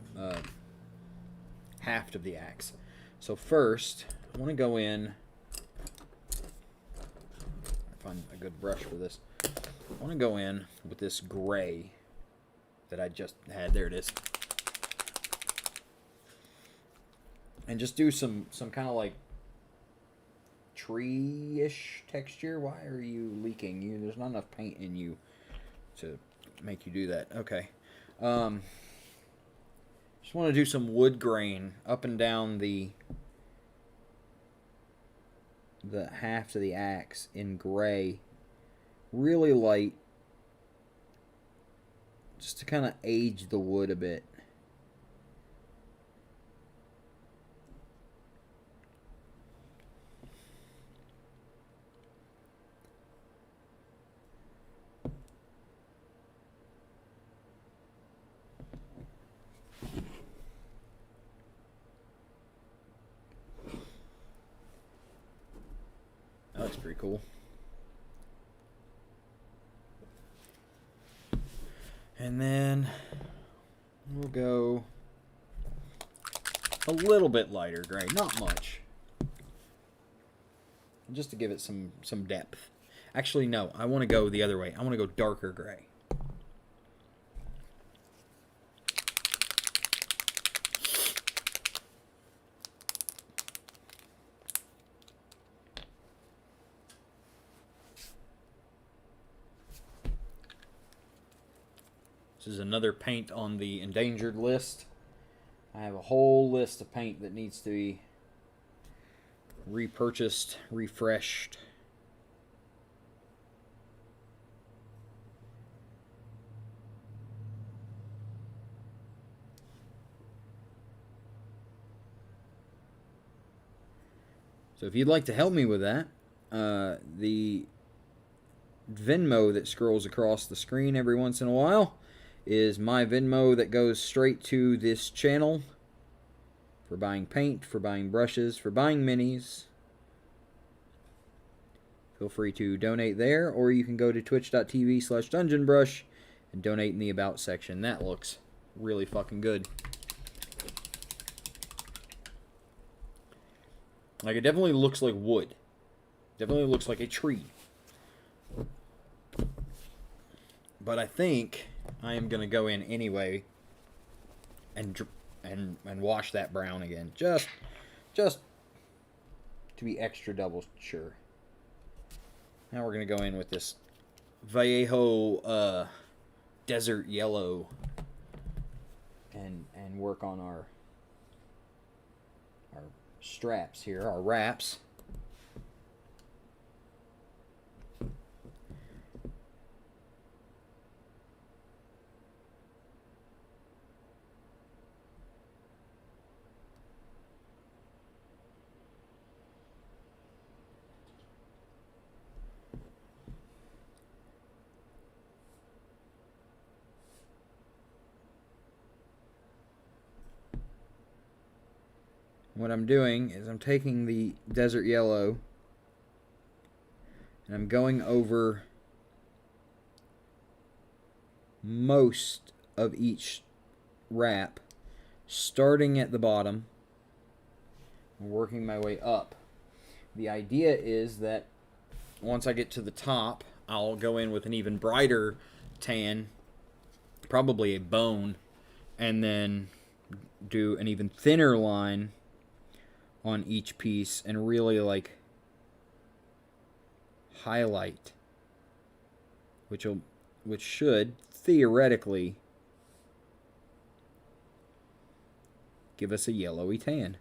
haft of the axe. So first, I want to go in, find a good brush for this. I want to go in with this gray that I just had. There it is. And just do some kind of like tree-ish texture. Why are you leaking? There's not enough paint in you to make you do that. Okay. Just want to do some wood grain up and down the haft of the axe in gray. Really light. Just to kind of age the wood a bit. That looks pretty cool. And then we'll go a little bit lighter gray, not much. Just to give it some depth. Actually, no, I want to go the other way. I want to go darker gray. This is another paint on the endangered list. I have a whole list of paint that needs to be repurchased, refreshed. So if you'd like to help me with that, the Venmo that scrolls across the screen every once in a while is my Venmo that goes straight to this channel for buying paint, for buying brushes, for buying minis. Feel free to donate there, or you can go to twitch.tv/dungeonbrush and donate in the About section. That looks really fucking good. Like, it definitely looks like wood. Definitely looks like a tree. But I think I am going to go in anyway and wash that brown again. Just to be extra double sure. Now we're going to go in with this Vallejo desert yellow and work on our straps here, our wraps. What I'm doing is I'm taking the desert yellow and I'm going over most of each wrap, starting at the bottom and working my way up. The idea is that once I get to the top, I'll go in with an even brighter tan, probably a bone, and then do an even thinner line on each piece and really like highlight, which should theoretically give us a yellowy tan.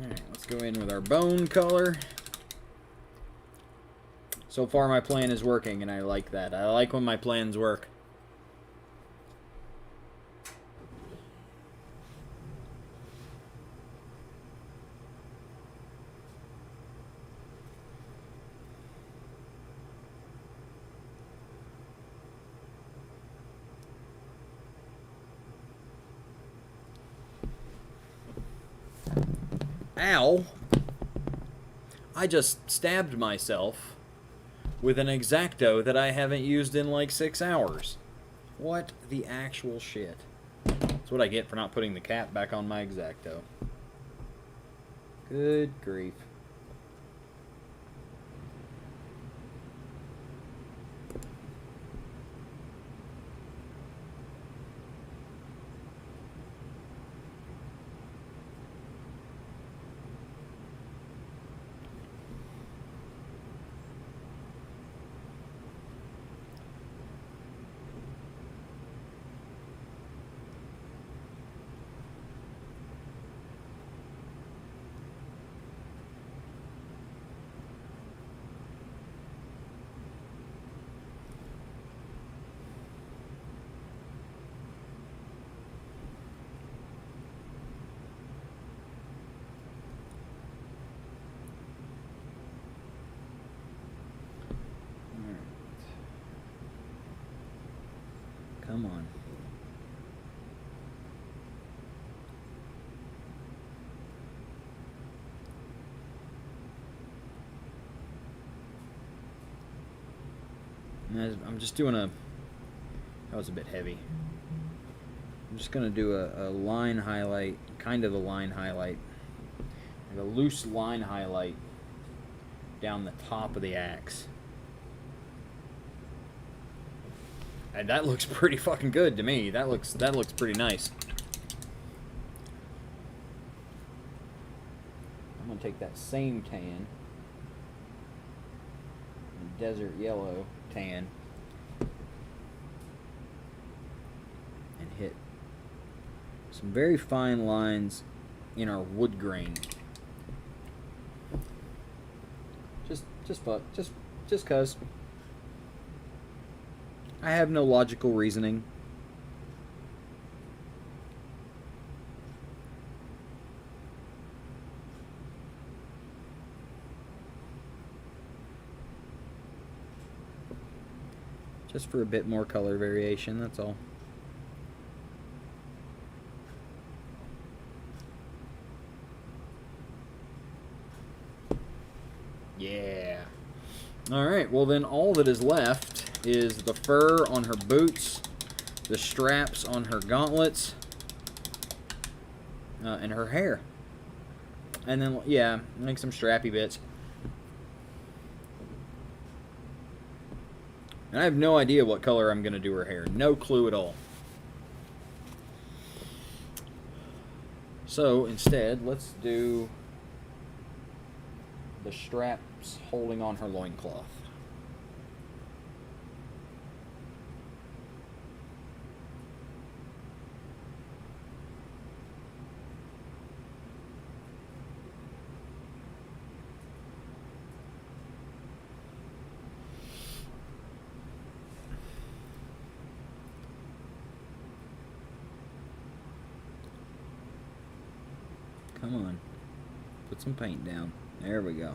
Alright, let's go in with our bone color. So far my plan is working, and I like that. I like when my plans work. Ow! I just stabbed myself with an X-Acto that I haven't used in like 6 hours. What the actual shit? That's what I get for not putting the cap back on my X-Acto. Good grief. Come on. I'm just doing a... That was a bit heavy. I'm just going to do a line highlight, kind of a line highlight. Like a loose line highlight down the top of the axe. And that looks pretty fucking good to me. That looks pretty nice. I'm gonna take that same tan, desert yellow tan, and hit some very fine lines in our wood grain. Just cause. I have no logical reasoning. Just for a bit more color variation, that's all. Yeah. Alright, well then all that is left is the fur on her boots, the straps on her gauntlets, and her hair. And then, yeah, like some strappy bits. And I have no idea what color I'm going to do her hair. No clue at all. So, instead, let's do the straps holding on her loincloth. Come on. Put some paint down. There we go.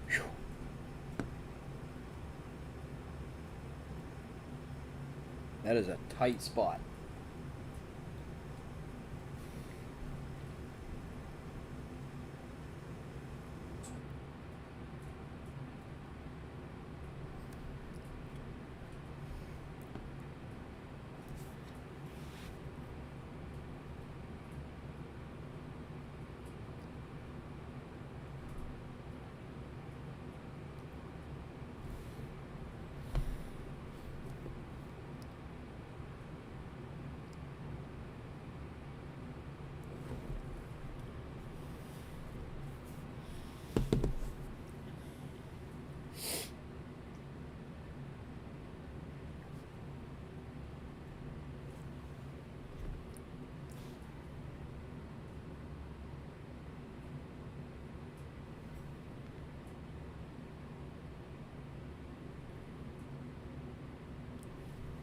Whew. That is a tight spot.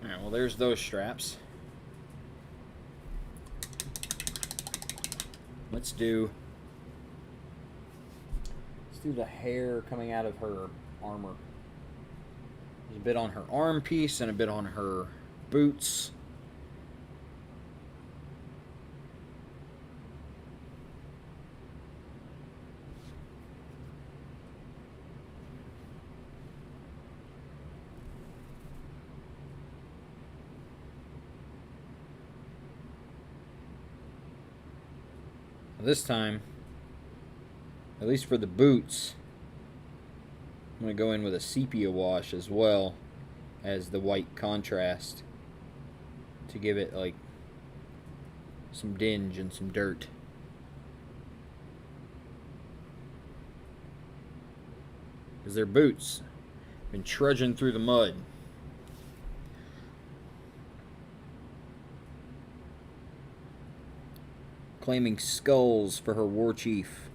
Alright, well there's those straps. Let's do the hair coming out of her armor. There's a bit on her arm piece and a bit on her boots. This time, at least for the boots, I'm going to go in with a sepia wash as well as the white contrast to give it like some dinge and some dirt. Because they're boots. Been trudging through the mud. Claiming skulls for her war chief.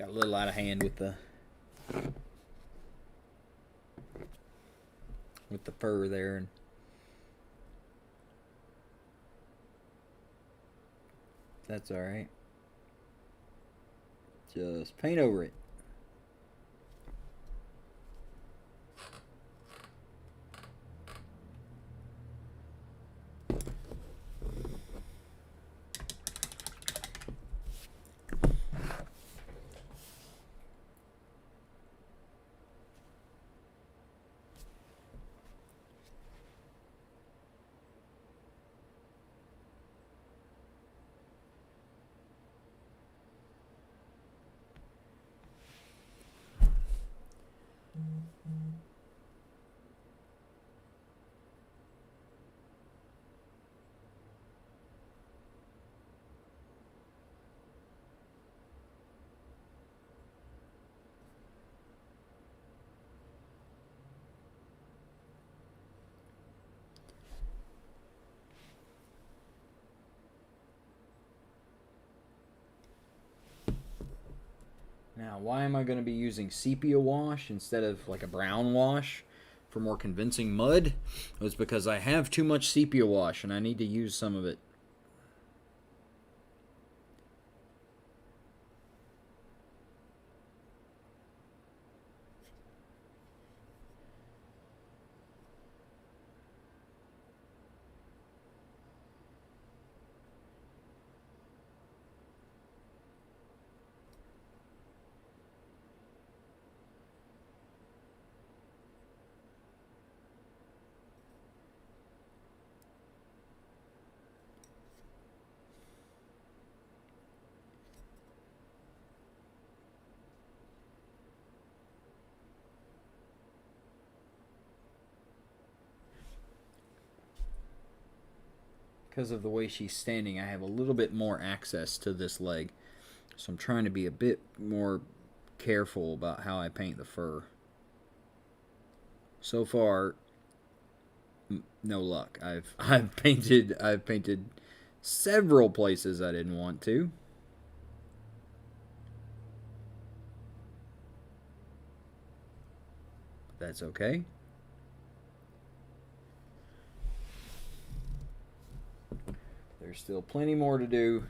Got a little out of hand with the fur there, and that's all right. Just paint over it. Now, why am I going to be using sepia wash instead of like a brown wash for more convincing mud? It was because I have too much sepia wash and I need to use some of it. Because of the way she's standing, I have a little bit more access to this leg. So I'm trying to be a bit more careful about how I paint the fur. So far, no luck. I've painted several places I didn't want to. That's okay. There's still plenty more to do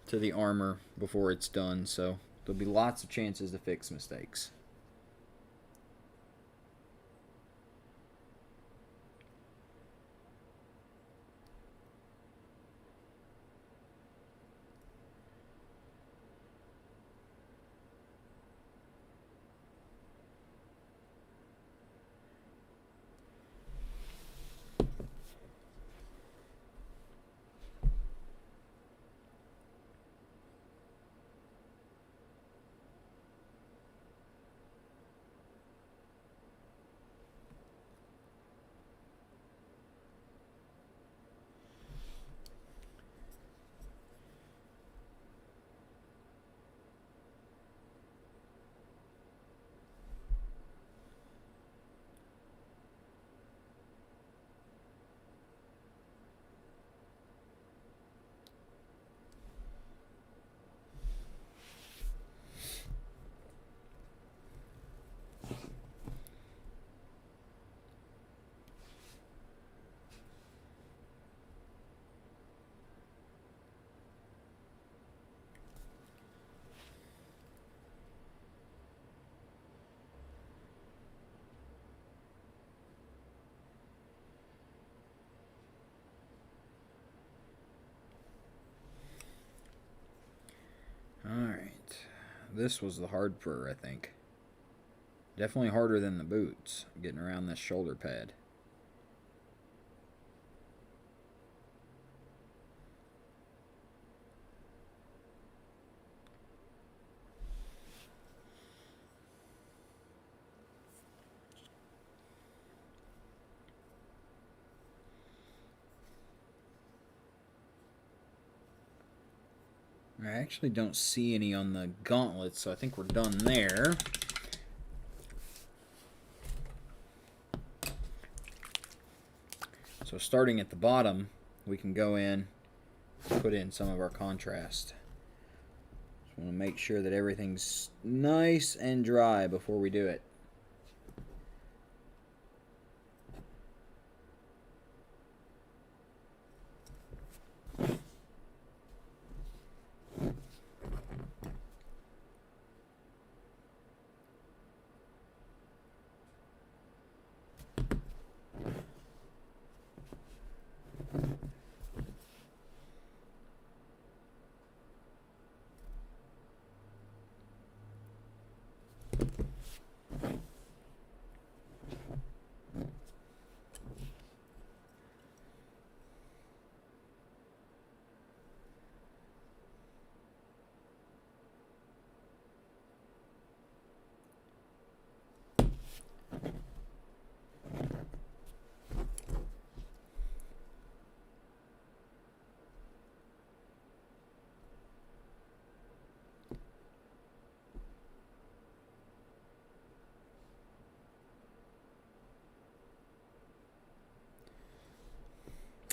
to the armor before it's done, so there'll be lots of chances to fix mistakes. Alright. This was the hard fur, I think. Definitely harder than the boots, getting around this shoulder pad. I actually don't see any on the gauntlets, so I think we're done there. So starting at the bottom, we can go in and put in some of our contrast. Want to make sure that everything's nice and dry before we do it.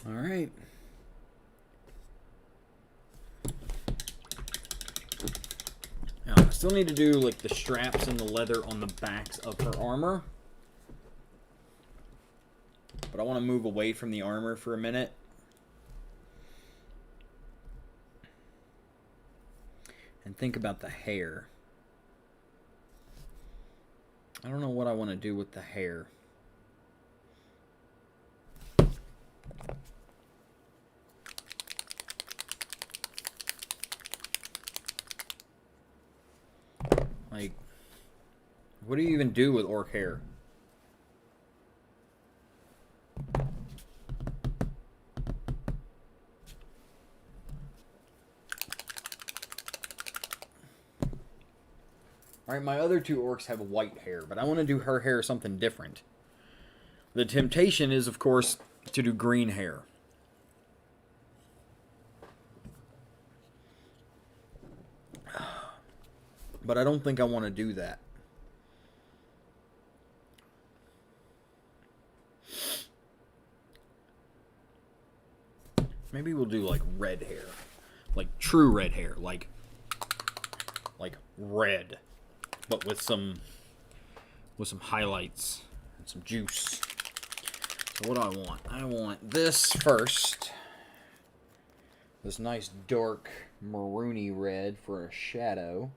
All right. Now, I still need to do like the straps and the leather on the backs of her armor. But I want to move away from the armor for a minute. And think about the hair. I don't know what I want to do with the hair. Like, what do you even do with orc hair? Alright, my other two orcs have white hair, but I want to do her hair something different. The temptation is, of course, to do green hair. But I don't think I want to do that. Maybe we'll do like red hair. Like true red hair. Like red. But with some highlights and some juice. So what do I want? I want this first. This nice dark maroony red for a shadow.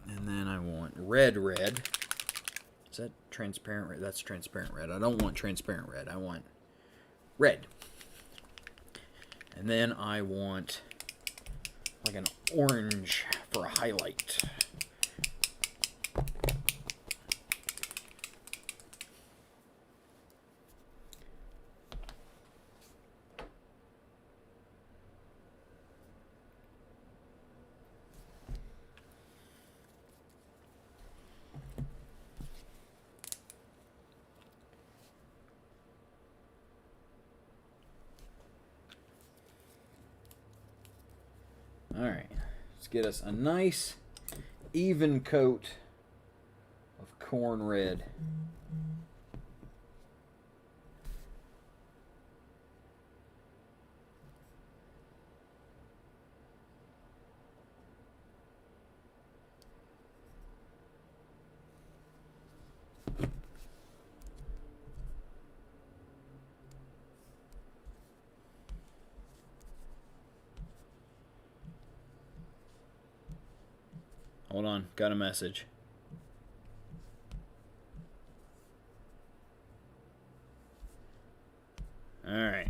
And then I want red. Is that transparent red? That's transparent red. I don't want transparent red. I want red. And then I want like an orange for a highlight. Alright, let's get us a nice even coat of corn red. Hold on, got a message. All right.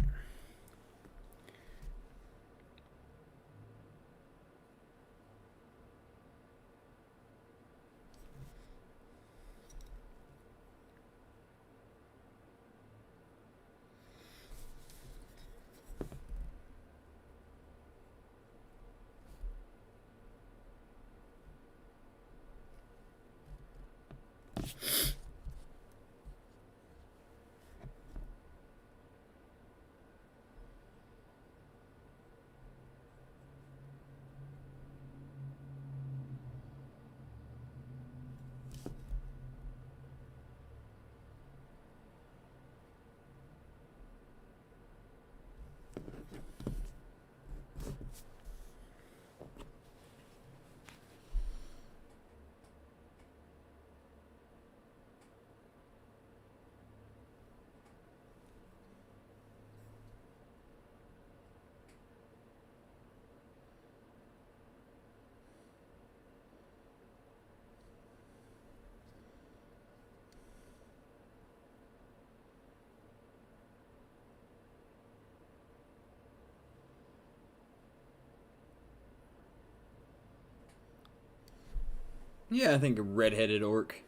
Yeah, I think a red-headed orc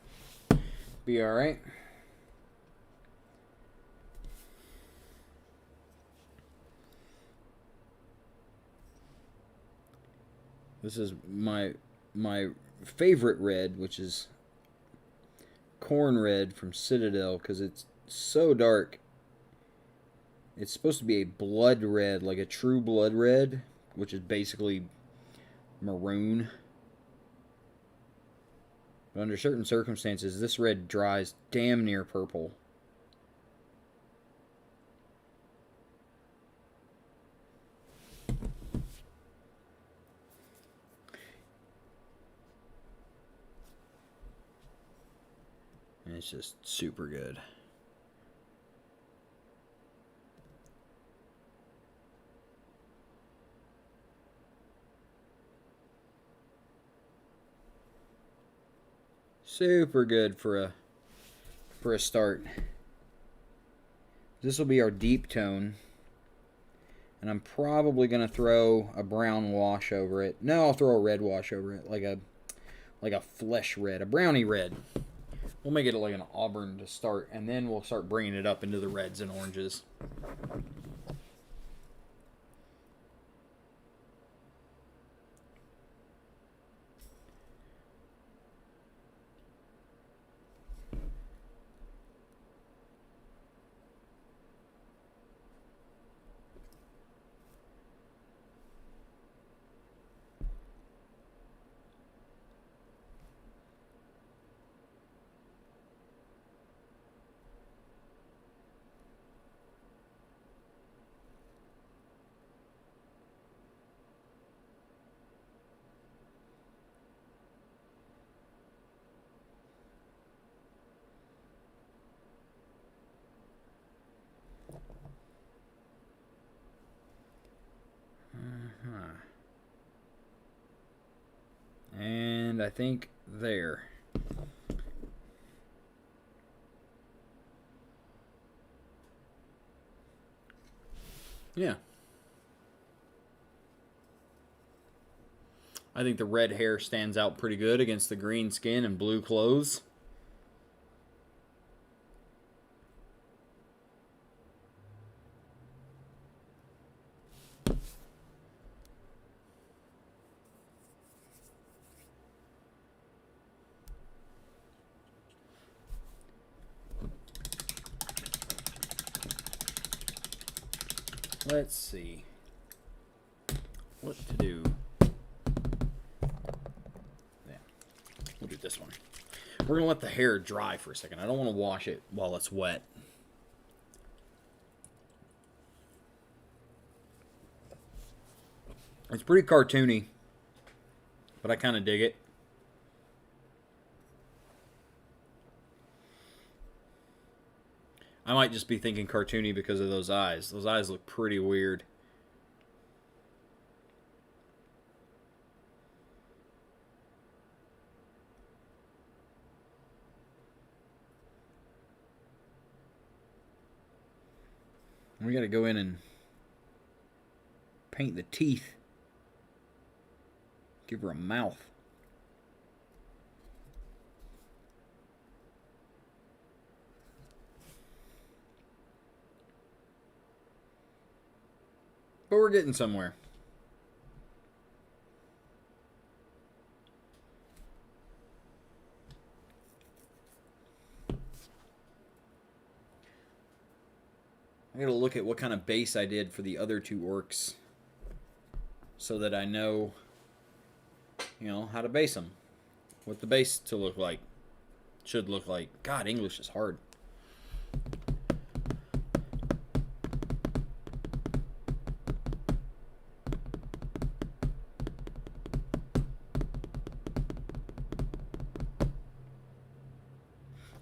be all right. This is my favorite red, which is corn red from Citadel, because it's so dark. It's supposed to be a blood red, like a true blood red, which is basically maroon. But under certain circumstances, this red dries damn near purple. And it's just super good. Super good for a start. This will be our deep tone. And I'm probably going to throw a brown wash over it. No, I'll throw a red wash over it, like a flesh red, a brownie red. We'll make it like an auburn to start, and then we'll start bringing it up into the reds and oranges. And I think there. Yeah. I think the red hair stands out pretty good against the green skin and blue clothes. Let's see what to do. Yeah, we'll do this one. We're going to let the hair dry for a second. I don't want to wash it while it's wet. It's pretty cartoony, but I kind of dig it. I might just be thinking cartoony because of those eyes. Those eyes look pretty weird. We got to go in and paint the teeth. Give her a mouth. But we're getting somewhere. I gotta look at what kind of base I did for the other two orcs so that I know, how to base them. What the base to look like. Should look like. God, English is hard.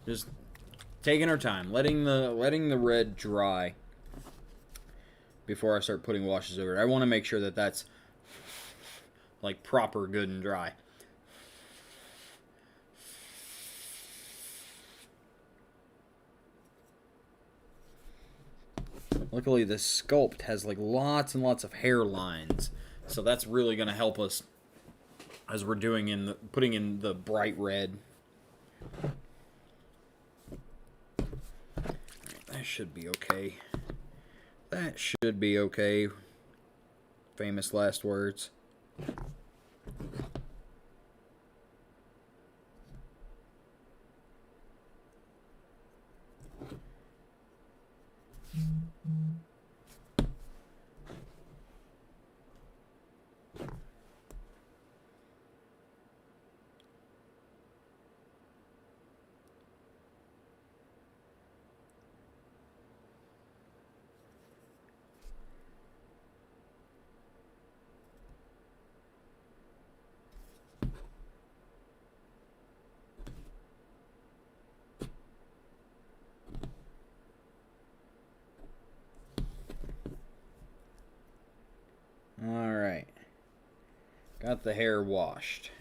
Just taking our time, letting the red dry before I start putting washes over it. I want to make sure that that's like proper good and dry. Luckily, this sculpt has like lots and lots of hair lines, so that's really going to help us as we're putting in the bright red. That should be okay. That should be okay. Famous last words. Alright. Got the hair washed.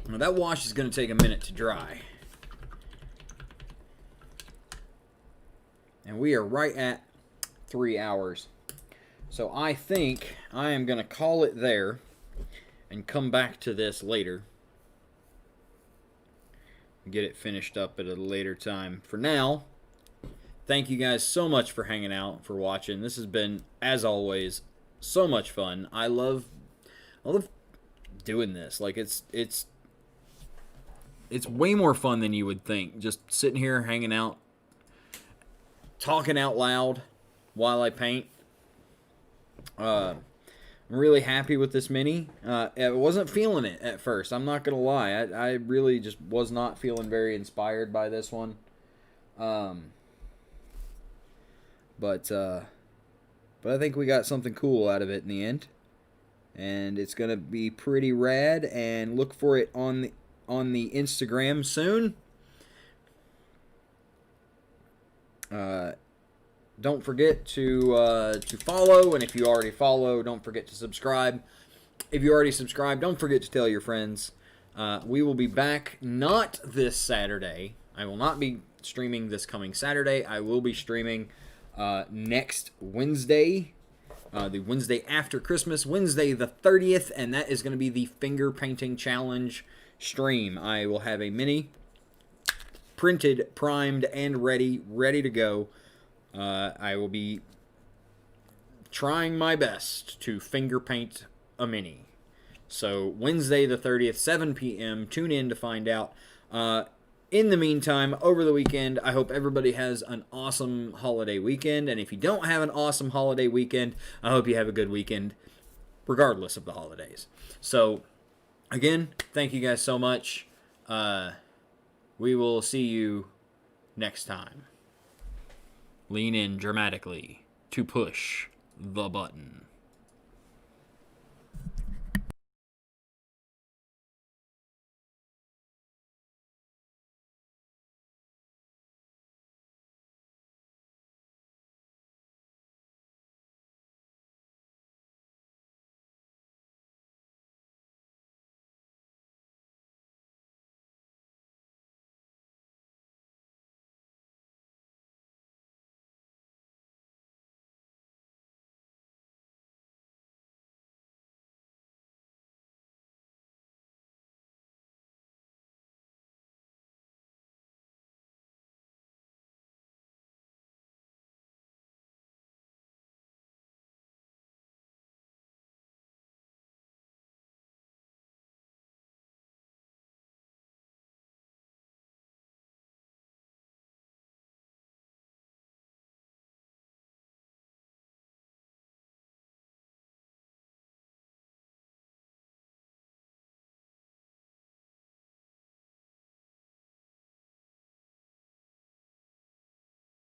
Now that wash is going to take a minute to dry. And we are right at 3 hours. So I think I am going to call it there and come back to this later. Get it finished up at a later time. For now, thank you guys so much for hanging out, for watching. This has been, as always, so much fun. I love doing this. Like, it's way more fun than you would think. Just sitting here, hanging out, talking out loud while I paint. I'm really happy with this mini. I wasn't feeling it at first. I'm not going to lie. I really just was not feeling very inspired by this one. But I think we got something cool out of it in the end. And it's going to be pretty rad. And look for it on the Instagram soon. Don't forget to follow, and if you already follow, don't forget to subscribe. If you already subscribed, don't forget to tell your friends. We will be back not this Saturday. I will not be streaming this coming Saturday. I will be streaming next Wednesday, the Wednesday after Christmas, Wednesday the 30th, and that is going to be the finger painting challenge stream. I will have a mini printed, primed, and ready to go. I will be trying my best to finger paint a mini. So Wednesday the 30th, 7 p.m. Tune in to find out. In the meantime, over the weekend, I hope everybody has an awesome holiday weekend. And if you don't have an awesome holiday weekend, I hope you have a good weekend, regardless of the holidays. So, again, thank you guys so much. We will see you next time. Lean in dramatically to push the button.